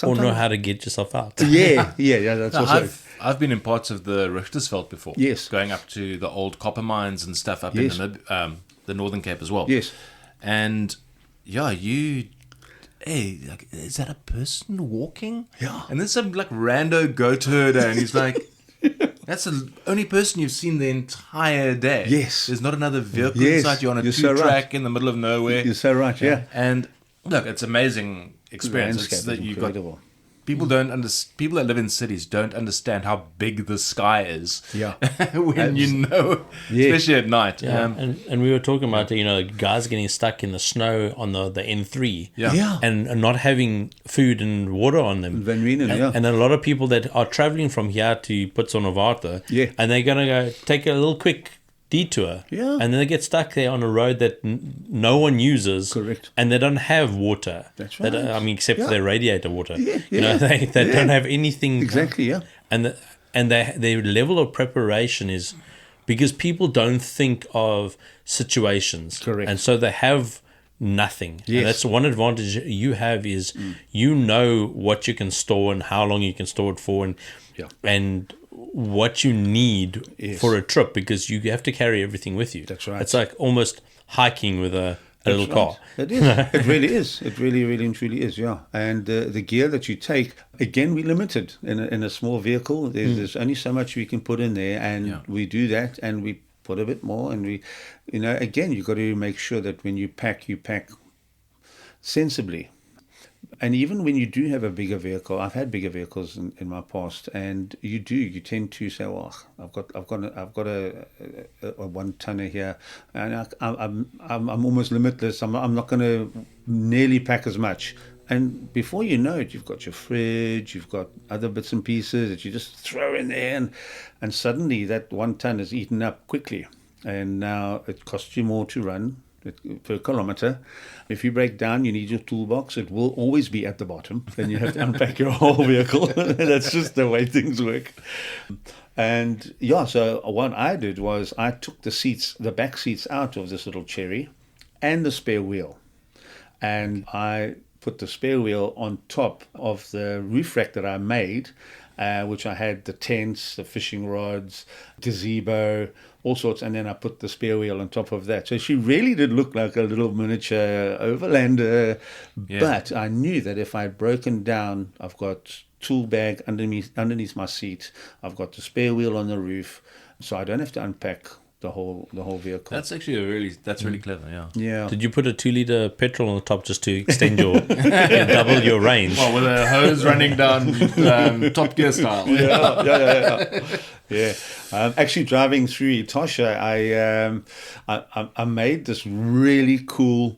Or know how to get yourself out. That's also... I've been in parts of the Richtersveld before. Yes. Going up to the old copper mines and stuff up in the Northern Cape as well. Yes. And like, is that a person walking? Yeah. And then some like rando goat herder, and he's like, that's the only person you've seen the entire day. Yes. There's not another vehicle inside. You're on a two-track in the middle of nowhere. You're so right, yeah. And look, it's amazing experience. It's that you've got people people that live in cities don't understand how big the sky is. When especially at night. And we were talking about guys getting stuck in the snow on the N3 and not having food and water on them. And a lot of people that are traveling from here to Botswana and they're going to go take a little quick detour, and then they get stuck there on a road that no one uses. Correct. And they don't have water. That's right. Except for their radiator water. They don't have anything. Exactly. And their level of preparation is because people don't think of situations. Correct. And so they have nothing. And that's one advantage you have is you know what you can store and how long you can store it for, and what you need for a trip, because you have to carry everything with you. That's right. It's like almost hiking with a little car. It is. It really is. It really, really and truly is, yeah. And the gear that you take, again, we're limited in a small vehicle. There's only so much we can put in there, and we do that, and we put a bit more, and we, again, you've got to make sure that when you pack sensibly. And even when you do have a bigger vehicle, I've had bigger vehicles in my past, and you tend to say, well, I've got a 1 tonner here, and I'm almost limitless. I'm not going to nearly pack as much. And before you know it, you've got your fridge, you've got other bits and pieces that you just throw in there, and suddenly that 1 ton is eaten up quickly, and now it costs you more to run per kilometer. If you break down, you need your toolbox. It will always be at the bottom. Then you have to unpack your whole vehicle. That's just the way things work. And so what I did was I took the back seats out of this little Cherry and the spare wheel. And I put the spare wheel on top of the roof rack that I made, which I had the tents, the fishing rods, gazebo, all sorts, and then I put the spare wheel on top of that. So she really did look like a little miniature overlander, but I knew that if I'd broken down, I've got tool bag underneath my seat, I've got the spare wheel on the roof, so I don't have to unpack the whole vehicle. That's actually really clever. Yeah. Did you put a 2-liter petrol on the top just to extend your double your range? Well, with a hose running down Top Gear style. Yeah. Actually, driving through Etosha, I made this really cool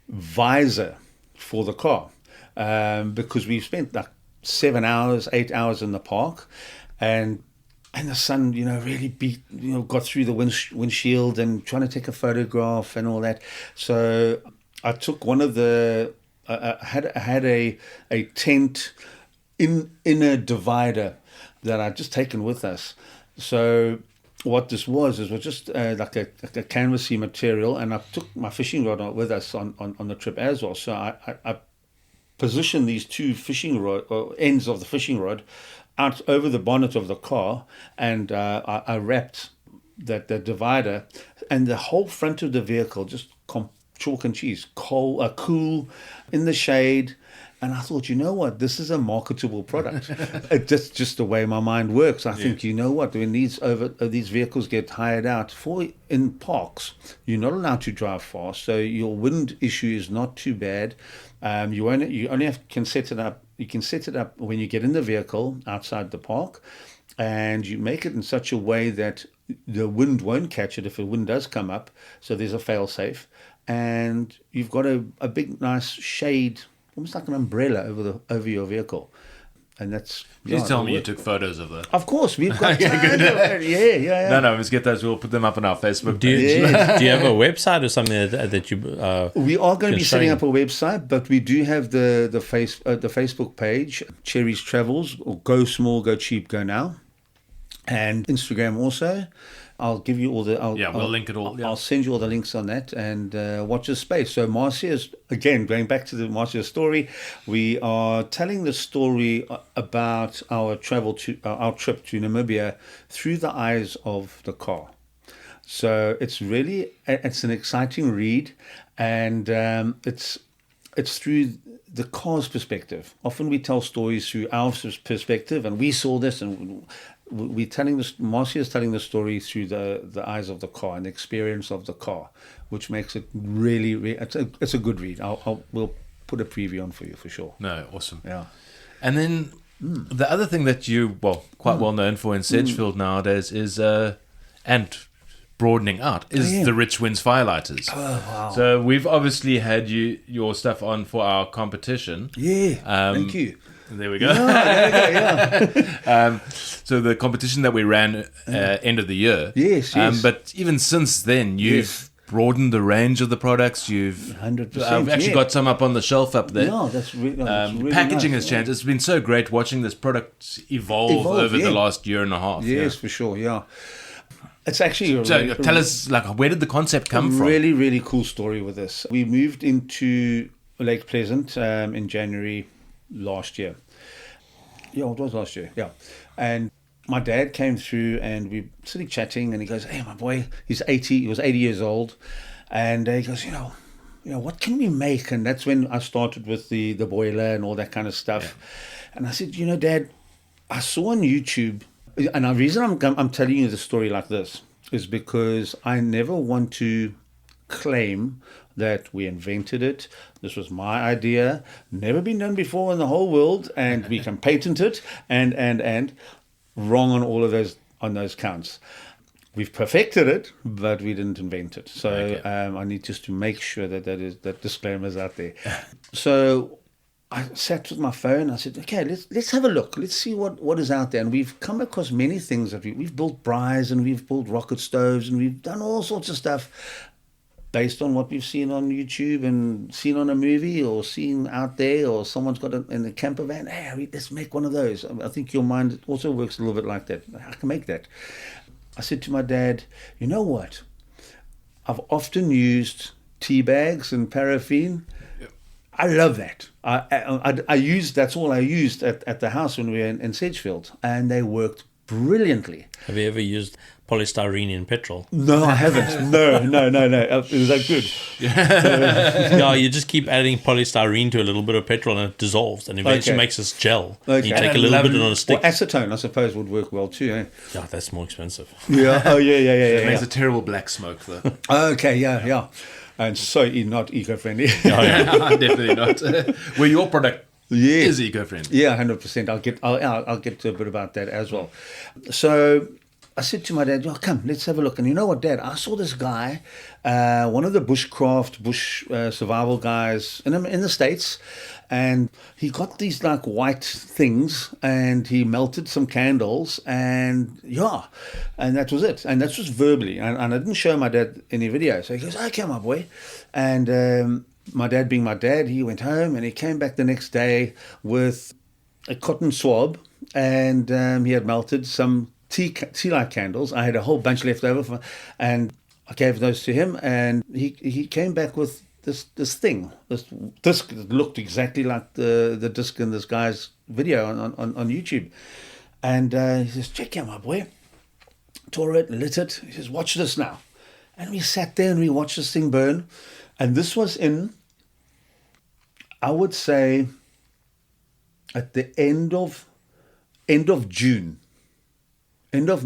visor for the car, because we spent like 8 hours in the park, and the sun, really got through the windshield and trying to take a photograph and all that. So I took one of I had a tent in a divider that I'd just taken with us. So what this was just like a canvasy material, and I took my fishing rod with us on the trip as well. So I positioned these two fishing rod, or ends of the fishing rod, out over the bonnet of the car, and I wrapped the divider, and the whole front of the vehicle just chalk and cheese, cool in the shade, And I thought, you know what, this is a marketable product. That's just the way my mind works. I think, you know what, when these vehicles get hired out in parks, you're not allowed to drive fast, so your wind issue is not too bad. You only can set it up. You can set it up when you get in the vehicle outside the park, and you make it in such a way that the wind won't catch it if the wind does come up. So there's a fail safe, and you've got a big nice shade, almost like an umbrella over your vehicle. And that's... Please tell me you took photos of that. Of course, we've got... Yeah. No, let's get those. We'll put them up on our Facebook Do you, page. do you have a website or something that you... We are going to be can setting show up a website, but we do have the Facebook page, Cherry's Travels, or Go Small, Go Cheap, Go Now. And Instagram also. I'll give you all the... We'll link it all. I'll send you all the links on that, and watch this space. So Marcia's, again, going back to the Marcia story, we are telling the story about our trip to Namibia through the eyes of the car. So it's an exciting read, and it's through the car's perspective. Often we tell stories through our perspective, and we saw this, and we're telling this. Marcia is telling the story through the eyes of the car and the experience of the car, which makes it really it's a good read. We'll put a preview on for you for sure. No, awesome. Yeah. And then the other thing that you quite well known for in Sedgefield nowadays is and broadening out is the Rich-Wins Firelighters. Oh wow! So we've obviously had your stuff on for our competition. Yeah. Thank you. There we go. So the competition that we ran end of the year. Yes. But even since then, you've broadened the range of the products. You've 100%. I've actually got some up on the shelf up there. Yeah, that's really packaging nice. has changed. It's been so great watching this product evolve over the last year and a half. Yes, for sure. Yeah. It's actually tell us, where did the concept come from? Really, really cool story with this. We moved into Lake Pleasant in January last year. Yeah, it was last year. Yeah, and my dad came through, and we were sitting chatting, and he goes, "Hey, my boy, he's 80. He was 80 years old, and he goes, you know, what can we make?" And that's when I started with the boiler and all that kind of stuff. Yeah. And I said, you know, Dad, I saw on YouTube. And the reason I'm telling you the story like this is because I never want to claim that we invented it. This was my idea, never been done before in the whole world, and we can patent it. And wrong on all of those counts. We've perfected it, but we didn't invent it. So I need just to make sure that disclaimer's out there. So I sat with my phone. I said, okay, let's have a look. Let's see what is out there. And we've come across many things that we've built braais, and we've built rocket stoves, and we've done all sorts of stuff based on what we've seen on YouTube and seen on a movie or seen out there, or someone's got in a camper van. Hey, let's make one of those. I think your mind also works a little bit like that. I can make that. I said to my dad, you know what? I've often used tea bags and paraffin. I love that. That's all I used at the house when we were in Sedgefield, and they worked brilliantly. Have you ever used polystyrene in petrol? No, I haven't. No. Is that good? No, you just keep adding polystyrene to a little bit of petrol, and it dissolves, and eventually makes this gel. Okay. You take a little bit on a stick. Well, acetone, I suppose, would work well too. Eh? Yeah, that's more expensive. Yeah. Oh, yeah. It makes a terrible black smoke, though. Okay. Yeah. And so not eco-friendly. No, definitely not. Well, your product is eco-friendly. Yeah, 100%. I'll get to a bit about that as well. So I said to my dad, come, let's have a look. And you know what, Dad? I saw this guy, one of the bush survival guys in the States, and he got these like white things, and he melted some candles, and that was it. And that was verbally, and I didn't show my dad any video. So he goes, okay, my boy. And my dad being my dad, he went home, and he came back the next day with a cotton swab, and he had melted some tea-light candles. I had a whole bunch left over, and I gave those to him, and he came back with this disc that looked exactly like the disc in this guy's video on YouTube. And he says, check out, my boy. Tore it, lit it. He says, watch this now. And we sat there and we watched this thing burn. And this was in, I would say, at the end of June. End of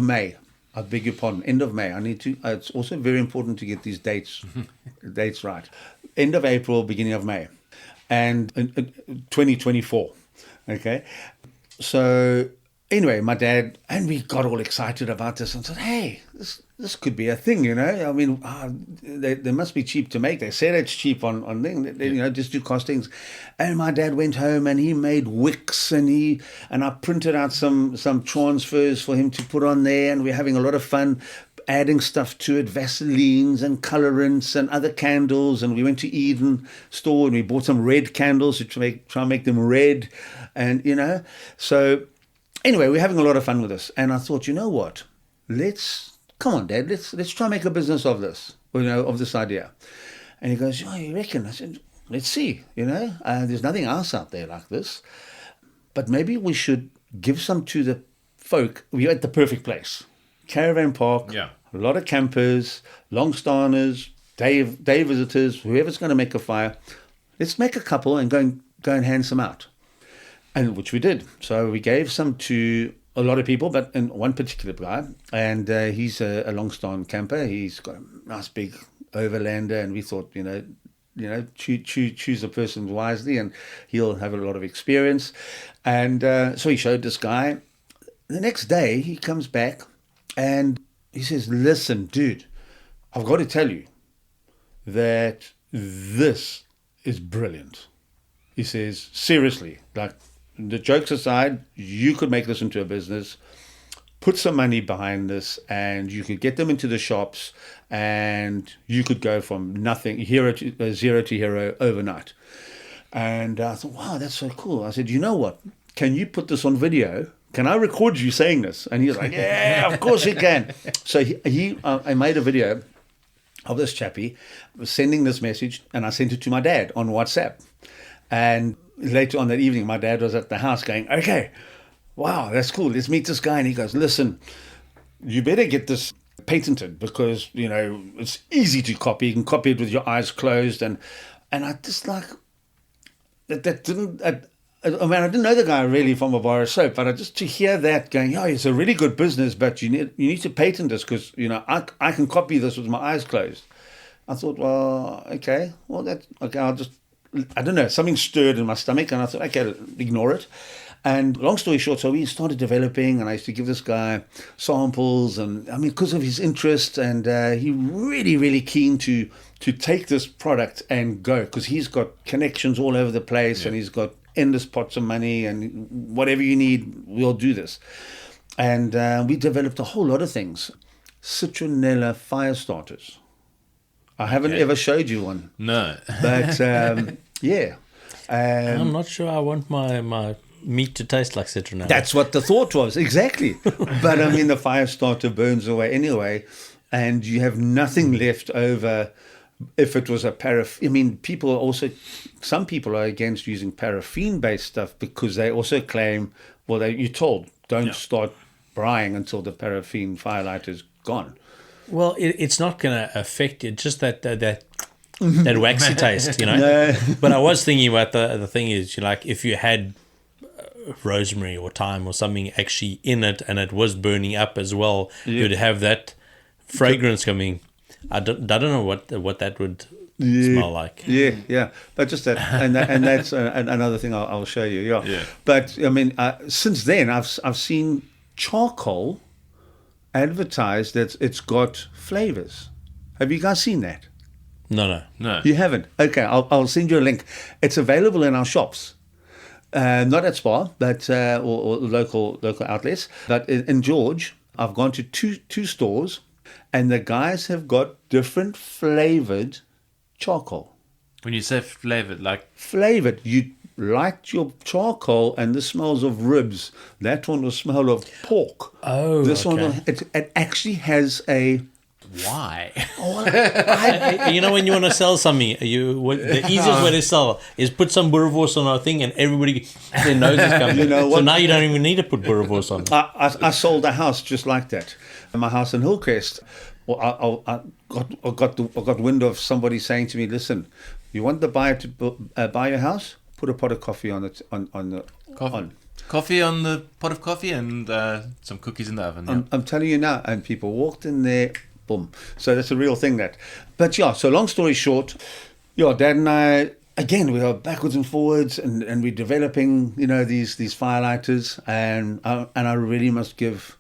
May. I beg your pardon. End of May. I need to. It's also very important to get these dates right. End of April, beginning of May, and 2024. Okay. So anyway, my dad and we got all excited about this and said, "Hey, this could be a thing, you know. I mean, they must be cheap to make. They said it's cheap on thing. You know, just do costings." And my dad went home and he made wicks and I printed out some transfers for him to put on there, and we're having a lot of fun adding stuff to it, Vaselines and colorants and other candles. And we went to Eden store and we bought some red candles to try and make them red, and you know, so. Anyway, we're having a lot of fun with this, and I thought, you know what? Come on, Dad, let's try and make a business of this, you know, of this idea. And he goes, "Oh, you reckon?" I said, "Let's see, you know, there's nothing else out there like this, but maybe we should give some to the folk." We're at the perfect place, caravan park, a lot of campers, long-starners, day visitors, whoever's going to make a fire. Let's make a couple and go and hand some out. And which we did. So we gave some to a lot of people, but in one particular guy, and he's a long-stan camper. He's got a nice big overlander, and we thought, you know, choose a person wisely, and he'll have a lot of experience. And so he showed this guy. The next day, he comes back, and he says, "Listen, dude, I've got to tell you that this is brilliant." He says, "Seriously, like, the jokes aside, you could make this into a business, put some money behind this, and you could get them into the shops, and you could go from nothing, zero to hero overnight." And I thought, wow, that's so cool. I said, "You know what? Can you put this on video? Can I record you saying this?" And he's like, "Yeah, of course you can." So I made a video of this chappie sending this message, and I sent it to my dad on WhatsApp. And later on that evening, my dad was at the house going, "Okay, wow, that's cool. Let's meet this guy." And he goes, "Listen, you better get this patented because, you know, it's easy to copy. You can copy it with your eyes closed." And I just like, that didn't, I didn't know the guy really from a bar of soap, but just to hear that going, "Oh, it's a really good business, but you need to patent this because, you know, I can copy this with my eyes closed." I thought, well, okay, I'll just, I don't know, something stirred in my stomach, and I thought, okay, ignore it. And long story short, so we started developing, and I used to give this guy samples, and I mean, because of his interest, and he really, really keen to take this product and go, because he's got connections all over the place, and he's got endless pots of money, and whatever you need, we'll do this. And we developed a whole lot of things. Citronella fire starters. I haven't ever showed you one. No. But, yeah. I'm not sure I want my meat to taste like citronella. That's what the thought was, exactly. But, I mean, the fire starter burns away anyway, and you have nothing left over if it was a paraffin. I mean, some people are against using paraffin-based stuff because they also claim, well, you're told, don't start braaiing until the paraffin firelighter is gone. Well, it's not going to affect it. Just that waxy taste, you know. No. But I was thinking about the thing is, like, if you had rosemary or thyme or something actually in it, and it was burning up as well, you'd have that fragrance coming. I don't know what that would smell like. Yeah. But just that, and that's another thing I'll show you. Yeah. But I mean, since then, I've seen charcoal advertised that it's got flavors. Have you guys seen that? No. You haven't? Okay, I'll send you a link. It's available in our shops, not at Spar, but or local outlets. But in George, I've gone to two stores, and the guys have got different flavored charcoal. When you say flavored, like flavored, you light your charcoal and the smells of ribs. That one will smell of pork. Oh, this one it actually has a. Why? You know, when you want to sell something, the easiest way to sell is put some boerewors on our thing, and everybody their noses come. You know what? So now you don't even need to put boerewors on. I sold a house just like that. My house in Hillcrest. Well, I got wind of somebody saying to me, "Listen, you want the buyer to buy your house? put a pot of coffee on it on the Coffee. on. Coffee on the pot of coffee and some cookies in the oven. Yeah. I'm telling you now, and people walked in there, boom. So that's a real thing that. But yeah, so long story short, yeah, Dad and I, again, we are backwards and forwards, and we're developing, these firelighters, and I really must give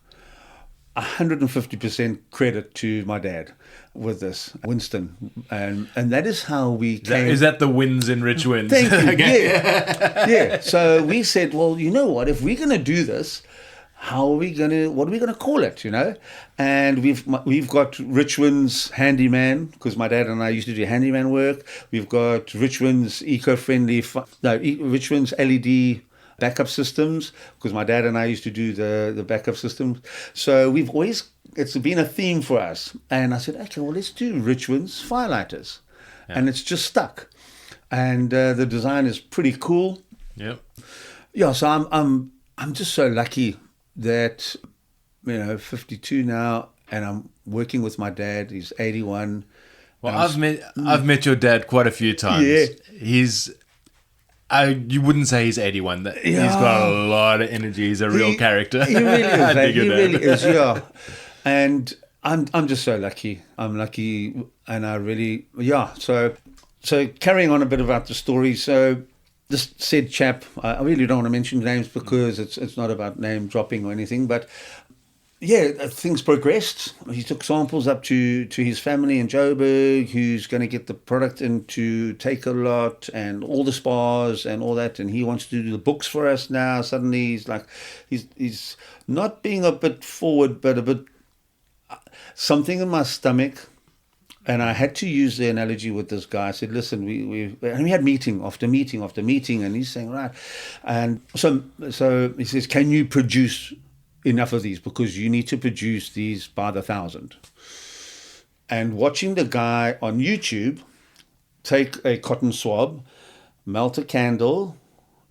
150% credit to my dad with this, Winston, and that is how we came. Is that the wins in Rich-Wins? Thank you. Okay. Yeah. So we said, well, you know what? If we're going to do this, what are we going to call it? And we've got Rich-Wins Handyman, because my dad and I used to do handyman work. We've got Rich-Wins Eco-Friendly, Rich-Wins LED backup systems, because my dad and I used to do the backup systems. So it's been a theme for us. And I said, okay, well, let's do Rich-Wins Firelighters. Yeah. And it's just stuck. And the design is pretty cool. Yep. Yeah, so I'm just so lucky that, 52 now, and I'm working with my dad. He's 81. Well, I've met your dad quite a few times. Yeah. You wouldn't say he's 81. He's got a lot of energy. He's a real character. He really is. He really is. Yeah, and I'm just so lucky. I'm lucky, and I really So carrying on a bit about the story. So this said chap, I really don't want to mention names because it's not about name dropping or anything, but. Yeah, things progressed. He took samples up to his family in Joburg, who's going to get the product into Take-A-Lot and all the spas and all that. And he wants to do the books for us now. Suddenly he's like, he's not being a bit forward, but a bit something in my stomach. And I had to use the analogy with this guy. I said, listen, we had meeting after meeting after meeting. And he's saying, right. And so he says, can you produce enough of these, because you need to produce these by the 1,000. And watching the guy on YouTube take a cotton swab, melt a candle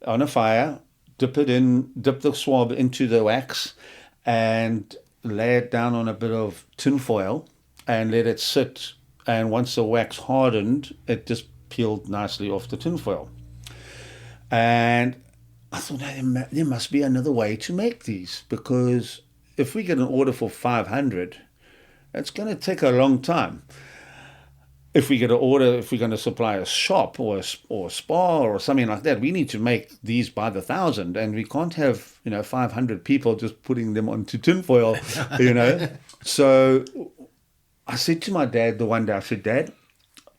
on a fire, dip the swab into the wax, and lay it down on a bit of tin foil and let it sit. And once the wax hardened, it just peeled nicely off the tin foil. And I thought, there must be another way to make these, because if we get an order for 500, it's going to take a long time. If we get an order, if we're going to supply a shop or a spa or something like that, we need to make these by the 1,000, and we can't have 500 people just putting them onto tinfoil, So I said to my dad the one day, I said, Dad,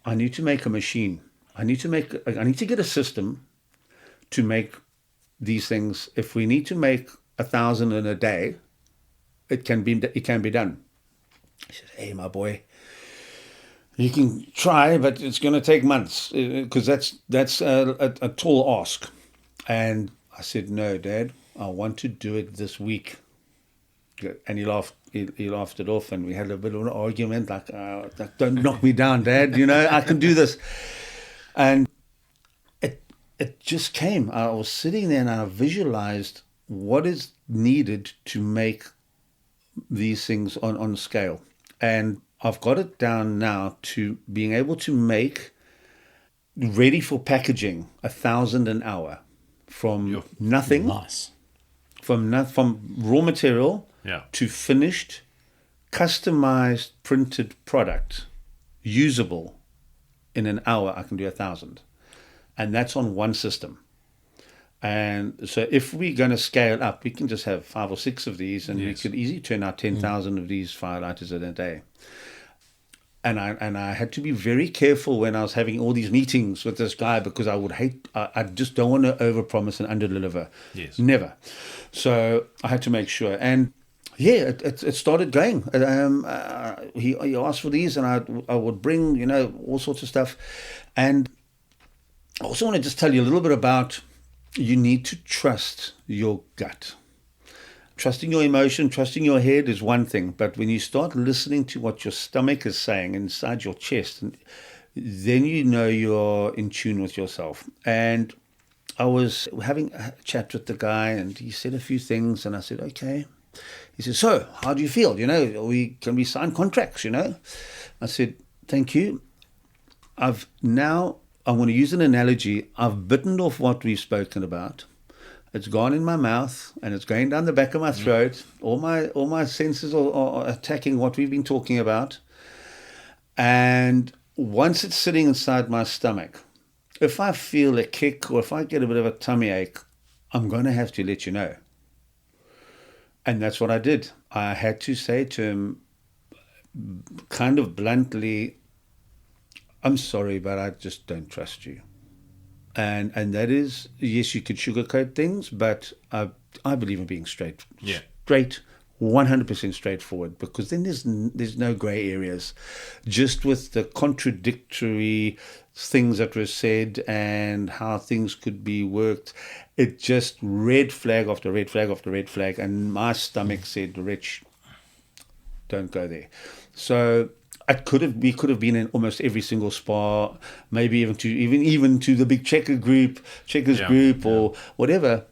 I need to make a machine. I need to get a system to make these things. If we need to make 1,000 in a day, it can be done. He said, hey, my boy, you can try, but it's going to take months, because that's a tall ask. And I said, no, Dad, I want to do it this week. And he laughed it off, and we had a bit of an argument, like don't knock me down, Dad, I can do this. And it just came. I was sitting there and I visualized what is needed to make these things on scale. And I've got it down now to being able to make, ready for packaging, 1,000 an hour from nothing. Nice. From raw material to finished, customized, printed product, usable. In an hour, I can do 1,000. And that's on one system. And so if we're going to scale up, we can just have 5 or 6 of these, and we could easily turn out 10,000 of these firelighters in a day. And I had to be very careful when I was having all these meetings with this guy, because I just don't want to overpromise and underdeliver. Yes. Never. So I had to make sure. And it started going. He asked for these, and I would bring, all sorts of stuff. And I also want to just tell you a little bit about, you need to trust your gut. Trusting your emotion, trusting your head is one thing, but when you start listening to what your stomach is saying inside your chest, then you're in tune with yourself. And I was having a chat with the guy, and he said a few things, and I said, okay. He said, so how do you feel? Can we sign contracts? I said, thank you. I've now I want to use an analogy. I've bitten off what we've spoken about. It's gone in my mouth and it's going down the back of my throat. All my senses are attacking what we've been talking about. And once it's sitting inside my stomach, if I feel a kick or if I get a bit of a tummy ache, I'm going to have to let you know. And that's what I did. I had to say to him kind of bluntly, I'm sorry, but I just don't trust you. And that is, yes, you could sugarcoat things, but I believe in being straight, 100% straightforward, because then there's no grey areas. Just with the contradictory things that were said and how things could be worked, it just red flag after red flag after red flag, and my stomach said, Rich, don't go there. So we could have been in almost every single spa, maybe even to the big checkers group or whatever.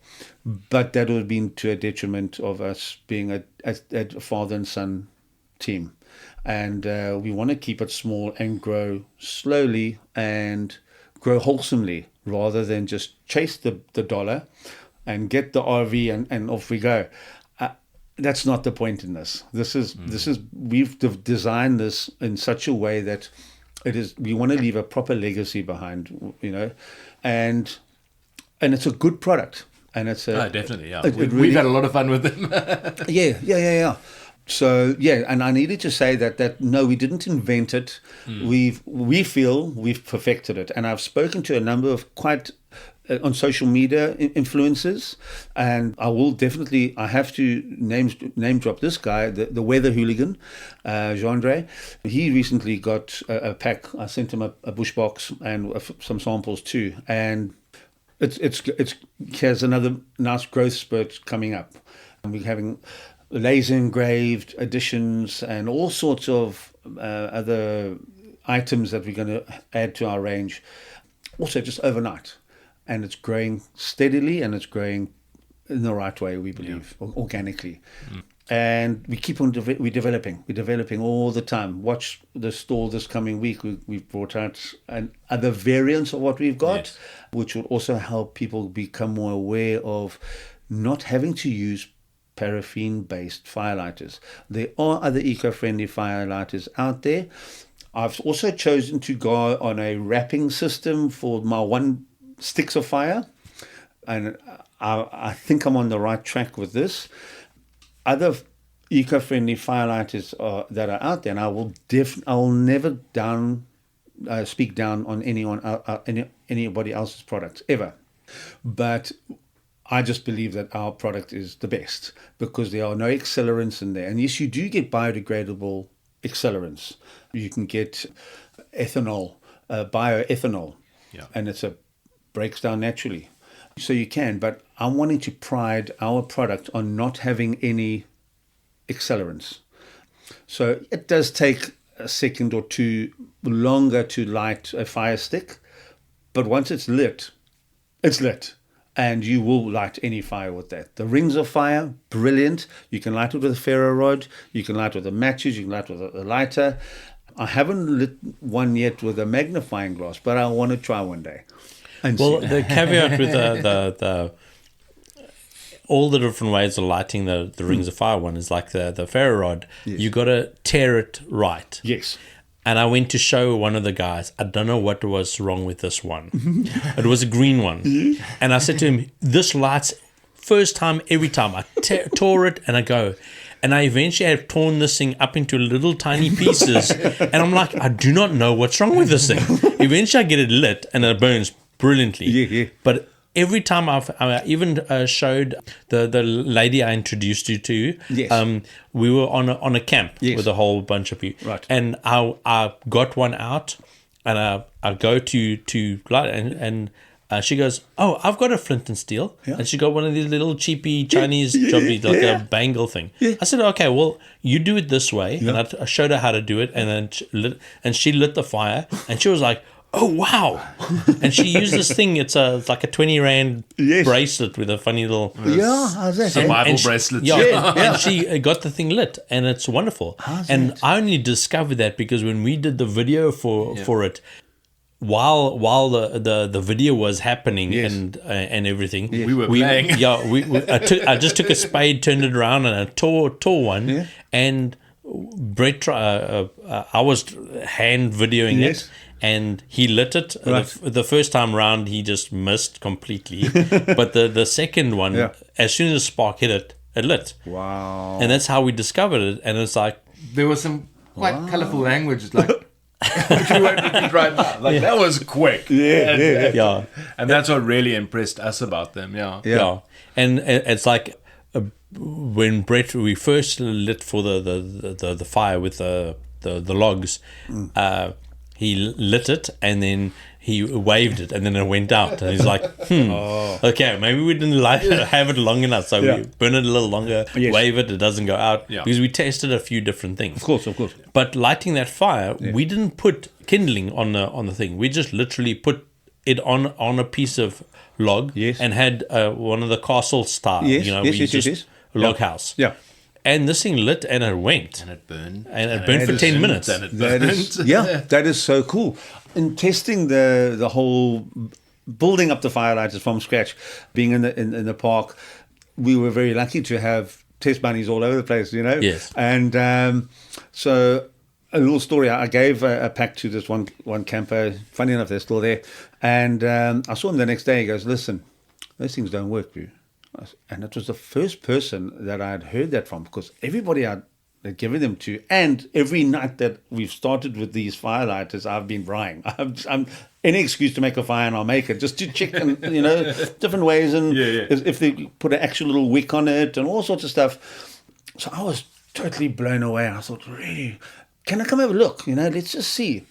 But that would have been to a detriment of us being a father and son team. And we want to keep it small and grow slowly and grow wholesomely rather than just chase the dollar and get the RV and off we go. That's not the point in this. We've designed this in such a way that we want to leave a proper legacy behind, and it's a good product. And it's definitely, yeah. We've had a lot of fun with them. Yeah. So and I needed to say that no, we didn't invent it. We feel we've perfected it, and I've spoken to a number of quite on social media influencers, and I have to name drop this guy, the weather hooligan, Jean-Dre. He recently got a pack. I sent him a bush box and some samples too, and he has another nice growth spurt coming up, and we're having laser engraved editions and all sorts of other items that we're going to add to our range, also just overnight. And it's growing steadily, and it's growing in the right way, we believe, organically. And we keep on we're developing all the time. Watch the store this coming week. We've brought out other variants of what we've got, which will also help people become more aware of not having to use paraffin-based firelighters. There are other eco-friendly firelighters out there. I've also chosen to go on a wrapping system for my one sticks of fire, and I think I'm on the right track with this. Other eco-friendly firelighters that are out there, and I will never speak down on anybody else's products ever, but I just believe that our product is the best because there are no accelerants in there. And yes, you do get biodegradable accelerants. You can get ethanol, bioethanol, and breaks down naturally. So you can, but I'm wanting to pride our product on not having any accelerants. So it does take a second or two longer to light a fire stick, but once it's lit, and you will light any fire with that. The rings of fire, brilliant. You can light it with a ferro rod, you can light it with the matches, you can light it with a lighter. I haven't lit one yet with a magnifying glass, but I want to try one day. Well, the caveat with the all the different ways of lighting the rings of fire one is like the ferro rod. Yes. You got to tear it right. Yes. And I went to show one of the guys. I don't know what was wrong with this one. It was a green one. And I said to him, this lights first time, every time. I tore it and I go. And I eventually have torn this thing up into little tiny pieces. And I'm like, I do not know what's wrong with this thing. Eventually I get it lit and it burns brilliantly. Yeah. But every time I even showed the lady I introduced you to, yes. We were on a camp yes. with a whole bunch of people. Right. And I got one out and I go to light and she goes, oh, I've got a flint and steel. Yeah. And she got one of these little cheapy Chinese jobbies, like a bangle thing. Yeah. I said, okay, well, you do it this way. Yeah. And I showed her how to do it. And then she lit the fire. And she was like, oh, wow. And she used this thing. It's like a 20 Rand yes. bracelet with a funny little how's that? Survival bracelet. Yeah. And she got the thing lit. And it's wonderful. How's and that? I only discovered that because when we did the video for it, while the video was happening Yes. and everything, We were playing. Yeah, I just took a spade, turned it around, and I tore one. Yeah. And Brett, I was hand videoing Yes. it, and he lit it. Right. The first time round, he just missed completely. But the second one, Yeah. as soon as the spark hit it, it lit. Wow. And that's how we discovered it. And it's like, There was some quite colourful language, like which we won't repeat right now. Like that was quick. Yeah. yeah. And that's what really impressed us about them. Yeah. Yeah. And it's like when Brett, we first lit for the fire with the logs, he lit it and then he waved it and then it went out. And he's like, okay, maybe we didn't have it long enough. So we burn it a little longer, Yes. wave it doesn't go out. Yeah. Because we tested a few different things. Of course. But lighting that fire, we didn't put kindling on the thing. We just literally put it on a piece of log Yes. and had one of the castle style, Yes, you know, yes, where you yes, yes, just yes. log house. Yeah. And this thing lit and it went. And it burned. And it burned for 10 minutes. And it That burned. is, that is so cool. In testing the whole building up the firelighters from scratch, being in the park, we were very lucky to have test bunnies all over the place, you know. Yes. And so a little story. I gave a pack to this one camper. Funny enough, they're still there. And I saw him the next day. He goes, "Listen, those things don't work, bro." And it was the first person that I had heard that from, because everybody I'd given them to, and every night that we've started with these firelighters, I've been buying. I'm any excuse to make a fire, and I'll make it, just to check, and different ways, and if they put an actual little wick on it, and all sorts of stuff. So I was totally blown away. I thought, really, can I come have a look? Let's just see.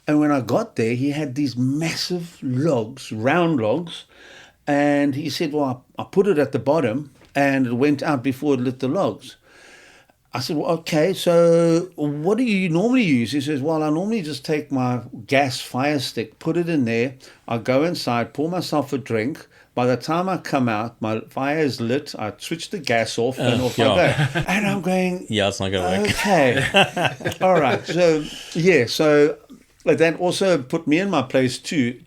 And when I got there, he had these massive logs, round logs. And he said, well, I put it at the bottom and it went out before it lit the logs. I said, well, okay, so what do you normally use? He says, well, I normally just take my gas fire stick, put it in there. I go inside, pour myself a drink. By the time I come out, my fire is lit. I switch the gas off and off I go. And I'm going, Yeah, it's not going to work. okay. All right. So that also put me in my place too,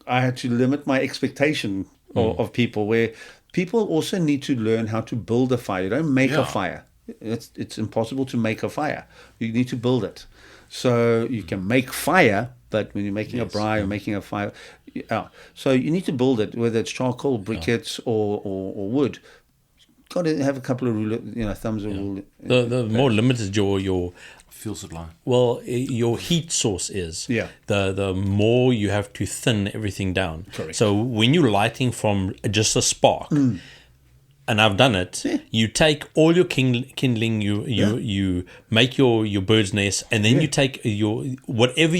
I had to limit my expectation of people, where people also need to learn how to build a fire. You don't make a fire. It's impossible to make a fire. You need to build it. So you can make fire, but when you're making a braai, you're making a fire. So you need to build it, whether it's charcoal, briquettes, or wood. Got to have a couple of thumbs of rule. The more limited your Fuel supply. well, your heat source is, the more you have to thin everything down. Correct. So when you're lighting from just a spark, and I've done it, you take all your kindling, you make your bird's nest, and then you take your whatever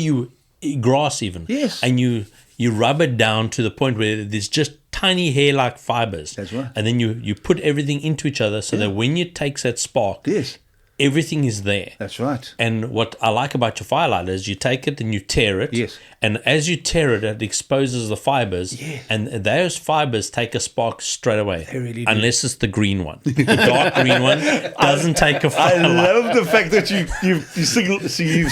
grass even, and you rub it down to the point where there's just tiny hair-like fibers. That's right. And then you put everything into each other so that when you take that spark, everything is there. That's right. And what I like about your firelighter is you take it and you tear it. Yes. And as you tear it, it exposes the fibers. Yes. And those fibers take a spark straight away. They really do. Unless it's the green one. The dark green one doesn't take a I fire. love the fact that you've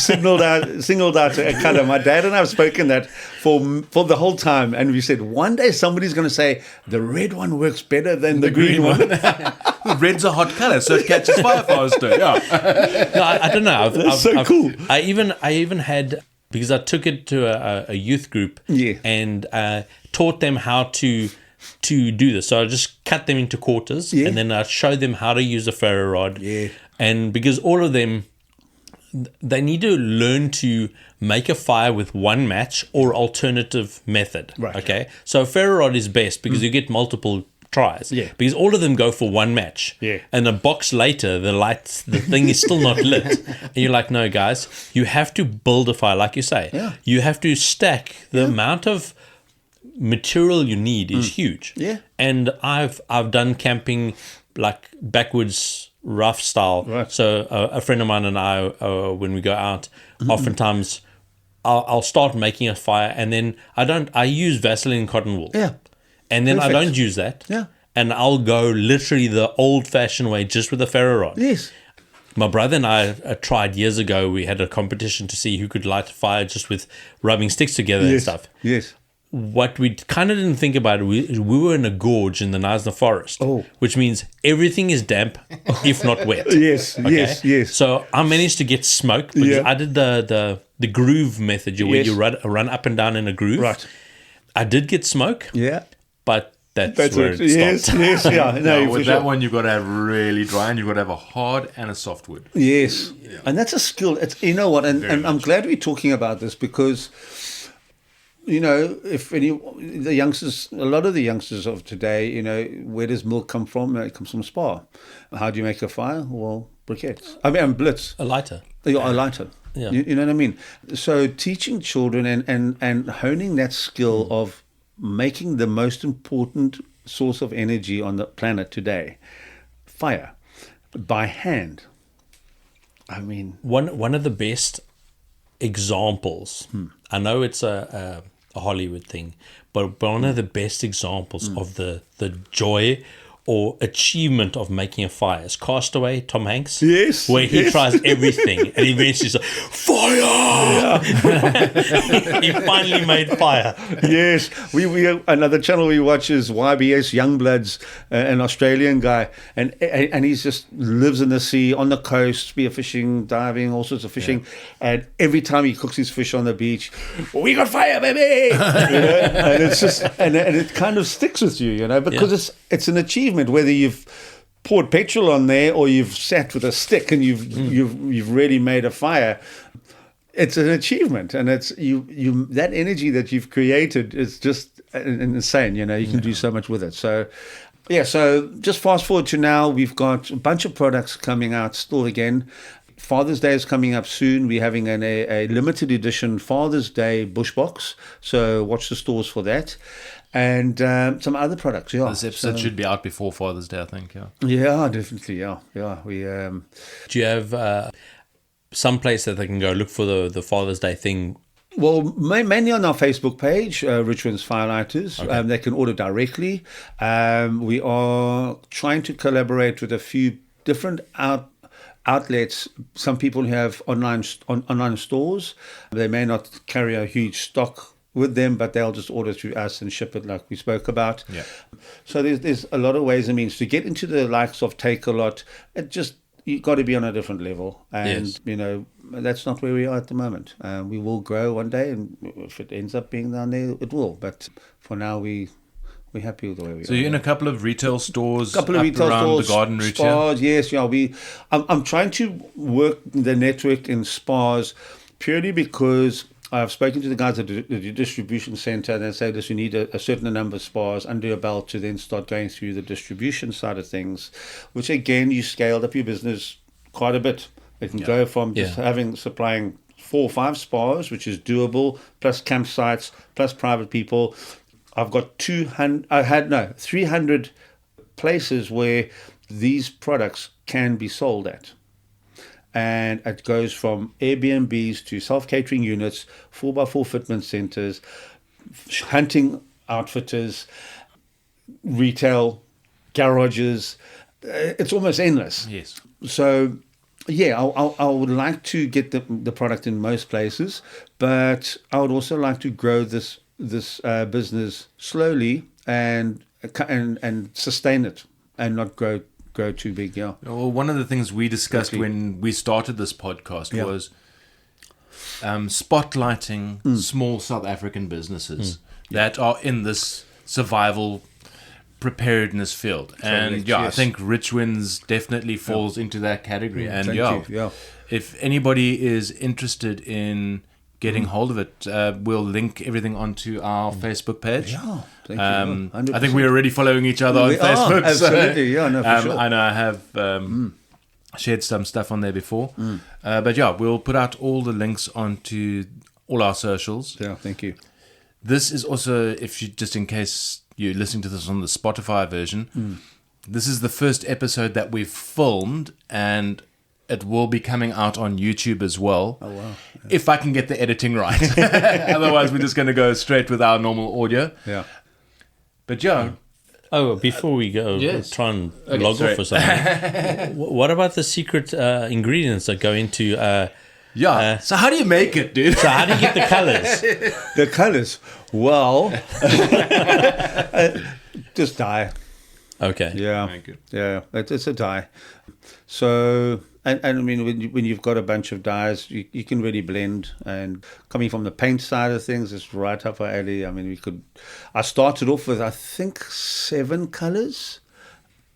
singled out a color. My dad and I have spoken that for the whole time, and we said one day somebody's going to say the red one works better than the green one. Red's a hot color, so it catches fire faster. Yeah. No, I don't know. That's so cool. I even had, because I took it to a youth group and taught them how to do this. So I just cut them into quarters and then I showed them how to use a ferro rod. Yeah. And because all of them, they need to learn to make a fire with one match or alternative method. Right. Okay. So a ferro rod is best because you get multiple tries. Yeah. Because all of them go for one match. Yeah. And a box later, the thing is still not lit. And you're like, no, guys, you have to build a fire, like you say. Yeah. You have to stack the amount of material you need is huge. Yeah. And I've done camping like backwoods rough style. Right. So a friend of mine and I, when we go out, oftentimes I'll start making a fire, and then I use Vaseline and cotton wool. Yeah. And then Perfect. I don't use that. Yeah. And I'll go literally the old-fashioned way, just with a ferro rod. Yes. My brother and I tried years ago. We had a competition to see who could light a fire just with rubbing sticks together and stuff. Yes. What we kind of didn't think about, we were in a gorge in the Knysna forest, which means everything is damp, if not wet. Yes, yes. So I managed to get smoke, but I did the groove method, where you run up and down in a groove. Right. I did get smoke. Yeah. But that's where it stopped. Yes, yeah. No, with that one, you've got to have really dry, and you've got to have a hard and a soft wood. Yes, and that's a skill. It's, you know what, and I'm glad we're talking about this because, you know, a lot of the youngsters of today, you know, where does milk come from? It comes from Spa. How do you make a fire? Well, briquettes. Blitz. A lighter. A lighter. Yeah. You know what I mean? So teaching children and honing that skill of making the most important source of energy on the planet today, fire, by hand. I mean, one of the best examples. I know it's a Hollywood thing, but one of the best examples of the joy or achievement of making a fire is Castaway, Tom Hanks. Yes. Where he tries everything and eventually he's like, fire! He finally made fire. Yes. We another channel we watch is YBS Youngbloods, an Australian guy, and he just lives in the sea, on the coast, spearfishing, diving, all sorts of fishing, and every time he cooks his fish on the beach, we got fire, baby! You know? And it's just and it kind of sticks with you, you know, because it's an achievement. Whether you've poured petrol on there or you've sat with a stick and you've really made a fire, it's an achievement, and it's you that energy that you've created is just insane. You know, you can do so much with it. So so just fast forward to now, we've got a bunch of products coming out still again. Father's Day is coming up soon. We're having a limited edition Father's Day bush box, so watch the stores for that. And some other products, This episode should be out before Father's Day, I think, Yeah, definitely, We Do you have some place that they can go look for the Father's Day thing? Well, mainly on our Facebook page, Rich-Wins Firelighters. Okay. They can order directly. We are trying to collaborate with a few different outlets. Some people have online stores. They may not carry a huge stock with them, but they'll just order through us and ship it like we spoke about. Yeah. So there's a lot of ways and means to get into the likes of Take-A-Lot. You got to be on a different level, and you know that's not where we are at the moment. We will grow one day, and if it ends up being down there, it will. But for now, we're happy with the way we are. So you're in a couple of retail stores, around the garden route, spas. Yes, I'm trying to work the network in spas purely because I've spoken to the guys at the distribution center, and they say that you need a certain number of spas under your belt to then start going through the distribution side of things, which again, you scaled up your business quite a bit. It can go from just supplying 4 or 5 spas, which is doable, plus campsites, plus private people. I've got 300 places where these products can be sold at. And it goes from Airbnbs to self-catering units, 4x4 fitment centers, hunting outfitters, retail, garages. It's almost endless. Yes. So, I would like to get the product in most places, but I would also like to grow this business slowly and sustain it and not grow too big. Well, one of the things we discussed when we started this podcast was spotlighting small South African businesses that are in this survival preparedness field. And I think Rich-Wins definitely falls into that category. And if anybody is interested in getting hold of it, we'll link everything onto our Facebook page. Thank you. I think we're already following each other on Facebook. Absolutely, for sure. I know I have shared some stuff on there before. But we'll put out all the links onto all our socials. Yeah, thank you. This is also, just in case you're listening to this on the Spotify version, this is the first episode that we've filmed, and it will be coming out on YouTube as well. Oh, wow. If I can get the editing right. Otherwise, we're just going to go straight with our normal audio. Yeah. But Oh, before we go, Yes. try and Okay, log sorry. off or something. What about the secret ingredients that go into? So how do you make it, dude? So how do you get the colors? The colors, well, just dye. Okay. Yeah, Very good. yeah, it's a dye. So, and I mean, when you've got a bunch of dyes, you can really blend. And coming from the paint side of things, it's right up our alley. I mean, I started off with, I think, 7 colors.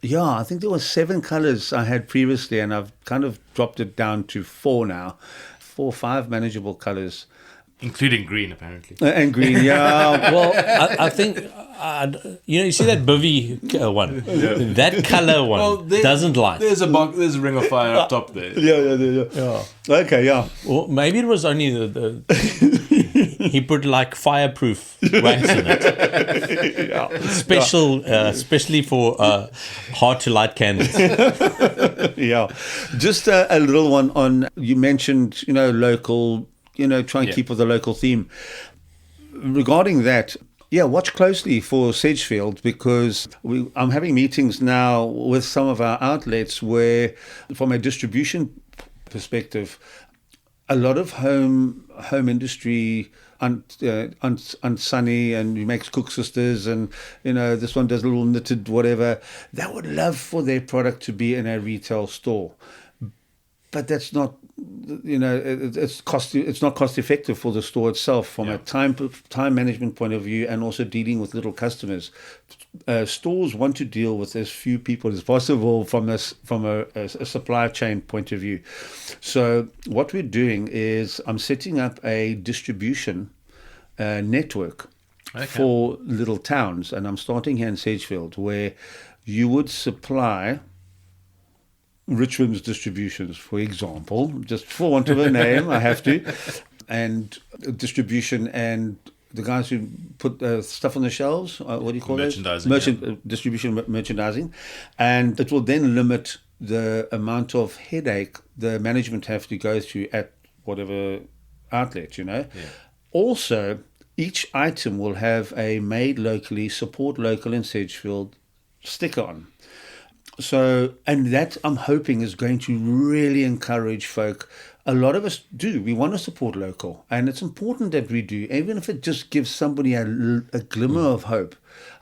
Yeah, I think there were 7 colors I had previously, and I've kind of dropped it down to 4 now. 4 or 5 manageable colors. Including green, apparently. And green, yeah. Well, I think you see that bivvy one. That color one doesn't light. There's a ring of fire up top there. Yeah. Okay, yeah. Well, maybe it was only the he put like fireproof wax in it. Special, especially for hard to light candles. Yeah. Just a little one on, you mentioned, local, try and keep with the local theme. Regarding that, watch closely for Sedgefield, because I'm having meetings now with some of our outlets where, from a distribution perspective, a lot of home industry, Unsunny, and he makes Cook Sisters, and this one does a little knitted whatever. They would love for their product to be in a retail store, but that's not. It's not cost effective for the store itself from a time management point of view, and also dealing with little customers. Stores want to deal with as few people as possible from a supply chain point of view. So what we're doing is I'm setting up a distribution network for little towns, and I'm starting here in Sedgefield, where you would supply Rich-Wins distributions, for example, just for want of a name, I have to, and distribution, and the guys who put stuff on the shelves, what do you call it? Merchandising. Distribution, merchandising, and it will then limit the amount of headache the management have to go through at whatever outlet, Also, each item will have a made locally, support local in Sedgefield sticker on. So, and that I'm hoping is going to really encourage folk. A lot of us do. We want to support local, and it's important that we do, even if it just gives somebody a glimmer of hope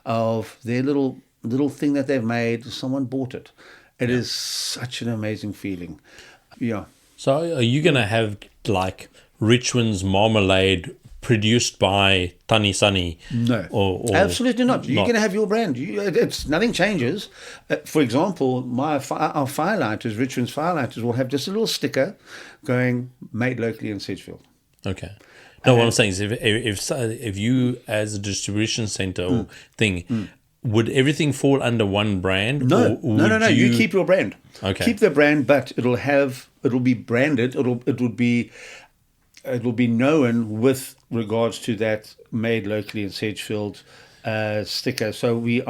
of their little thing that they've made. Someone bought it. It is such an amazing feeling. Yeah. So, are you going to have like Rich-Wins marmalade produced by Tani Sunny? No, or absolutely not. You're going to have your brand. It's nothing changes. For example, our firelighters, Rich-Wins Firelighters, will have just a little sticker going made locally in Sedgefield. Okay. No, what I'm saying is, if you as a distribution center or thing, would everything fall under one brand? No. You keep your brand. Okay. Keep the brand, but it'll be branded. It will be known with regards to that made locally in Sedgefield sticker. So I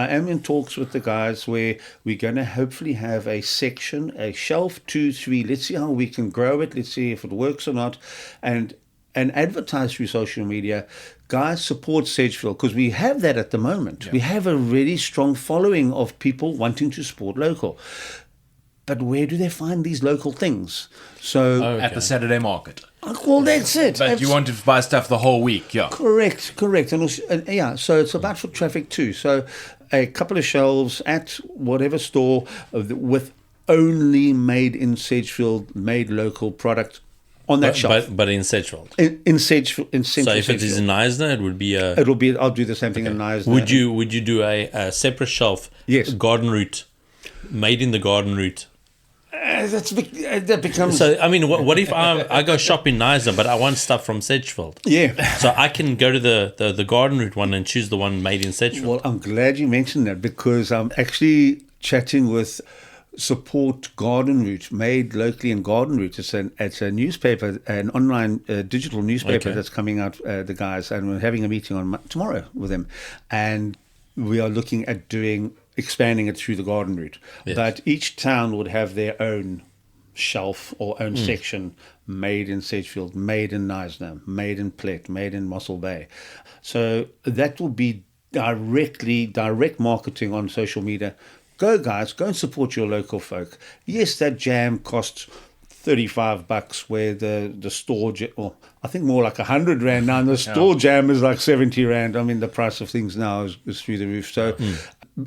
am in talks with the guys where we're going to hopefully have a section, a shelf 2, 3. Let's see how we can grow it. Let's see if it works or not, and advertise through social media. Guys, support Sedgefield, because we have that at the moment. Yeah. We have a really strong following of people wanting to support local. But where do they find these local things? So at the Saturday market. Well, that's it. But you want to buy stuff the whole week, yeah. Correct. And also, so it's about foot traffic too. So a couple of shelves at whatever store with only made in Sedgefield, made local product on that shelf. But in Sedgefield. In Sedgefield. So if it is in Knysna, it would be a... I'll do the same thing in Knysna. Would you do a separate shelf? Yes. Garden route. Made in the garden route. That becomes... So, I mean, what if I go shop in Knysna, but I want stuff from Sedgefield? Yeah. So I can go to the garden route one and choose the one made in Sedgefield. Well, I'm glad you mentioned that, because I'm actually chatting with Support Garden Route, made locally in Garden Route. It's a newspaper, an online digital newspaper that's coming out, the guys, and we're having a meeting on tomorrow with them. And we are looking at expanding it through the garden route. Yes. But each town would have their own shelf or own section, made in Sedgefield, made in Knysna, made in Plet, made in Mossel Bay. So that will be direct marketing on social media. Go, guys, go and support your local folk. Yes, that jam costs $35, where the store, or I think more like 100 rand now, and the store jam is like 70 rand. I mean, the price of things now is through the roof. So,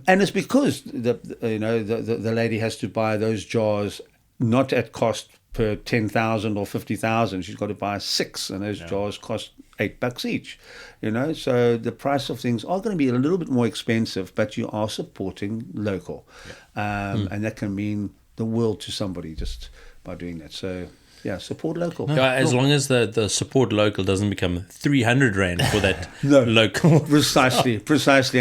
and it's because the lady has to buy those jars not at cost per 10,000 or 50,000. She's got to buy 6, and those jars cost $8 each. So the price of things are going to be a little bit more expensive, but you are supporting local, and that can mean the world to somebody just by doing that. So support local. As long as the support local doesn't become 300 rand for that local. Precisely,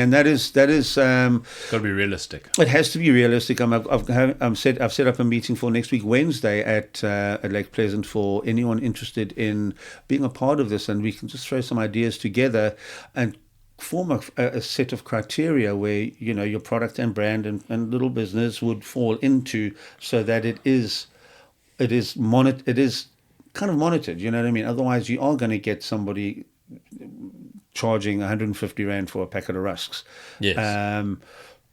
and that is Got to be realistic. It has to be realistic. I've set up a meeting for next week Wednesday at Lake Pleasant for anyone interested in being a part of this, and we can just throw some ideas together and form a set of criteria where your product and brand and little business would fall into, so that it is kind of monitored, you know what I mean? Otherwise, you are going to get somebody charging 150 rand for a packet of rusks. Yes.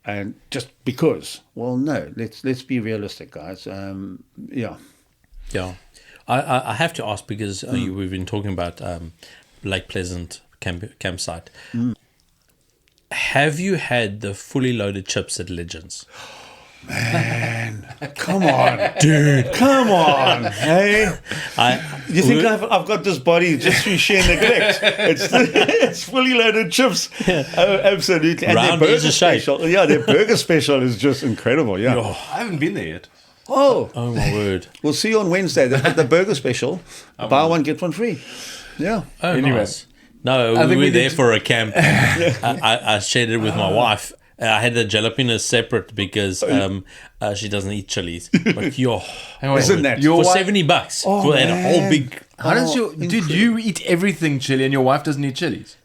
And just because, well, no, let's be realistic, guys. Yeah. I have to ask, because we've been talking about Lake Pleasant campsite. Have you had the fully loaded chips at Legends? Man, come on, dude, come on, hey! You think I've got this body just through sheer neglect? It's fully loaded chips. Oh, absolutely. And Round their is burger a shape. special, their burger special is just incredible. Yeah. I haven't been there yet. Oh my word! We'll see you on Wednesday. The burger special, buy one get one free. Yeah. Oh, Anyway. nice. No, we were there for a camp. I shared it with my wife. I had the jalapenos separate because she doesn't eat chilies. But Isn't that for $70 for that whole big? How does dude? You eat everything chili, and your wife doesn't eat chilies.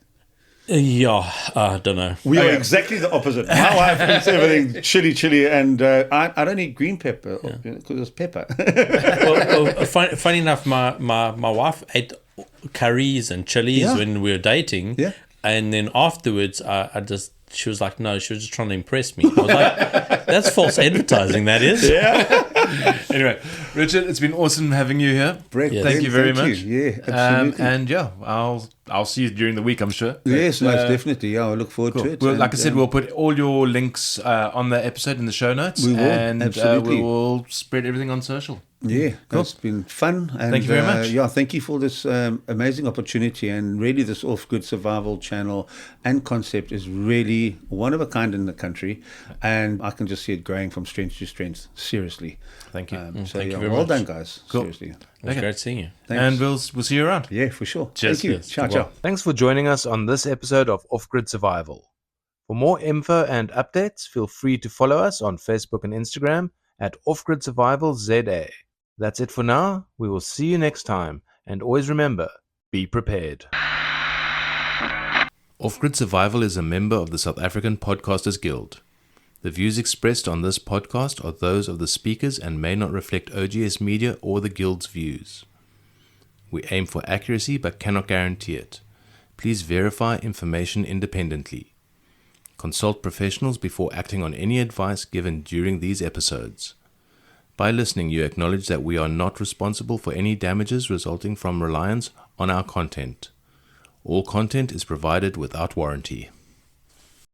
I don't know. We are exactly the opposite. My wife eats everything chili, and I don't eat green pepper because it's pepper. Funny enough, my wife ate curries and chilies when we were dating. Yeah. And then afterwards, she was like, no, she was just trying to impress me. I was like, that's false advertising, that is. Yeah. Anyway, Richard, it's been awesome having you here. Brett, thank you very much. Yeah, absolutely. And I'll see you during the week, I'm sure. Yes, most definitely. Yeah, I look forward to it. Well, like I said, we'll put all your links on the episode in the show notes. We will, and absolutely. we will spread everything on social. Yeah, It's been fun. And, thank you very much. Thank you for this amazing opportunity. And really, this off-grid survival channel and concept is really one of a kind in the country. And I can just see it growing from strength to strength. Seriously. Thank you. Thank you very well much. done, guys. Cool. Seriously. It was great seeing you. Thanks. And we'll see you around. Yeah, for sure. Cheers. Thank you. Yes. Ciao. Thanks for joining us on this episode of Off-Grid Survival. For more info and updates, feel free to follow us on Facebook and Instagram at Off-Grid Survival ZA. That's it for now. We will see you next time. And always remember, be prepared. Off-Grid Survival is a member of the South African Podcasters Guild. The views expressed on this podcast are those of the speakers and may not reflect OGS Media or the Guild's views. We aim for accuracy but cannot guarantee it. Please verify information independently. Consult professionals before acting on any advice given during these episodes. By listening, you acknowledge that we are not responsible for any damages resulting from reliance on our content. All content is provided without warranty.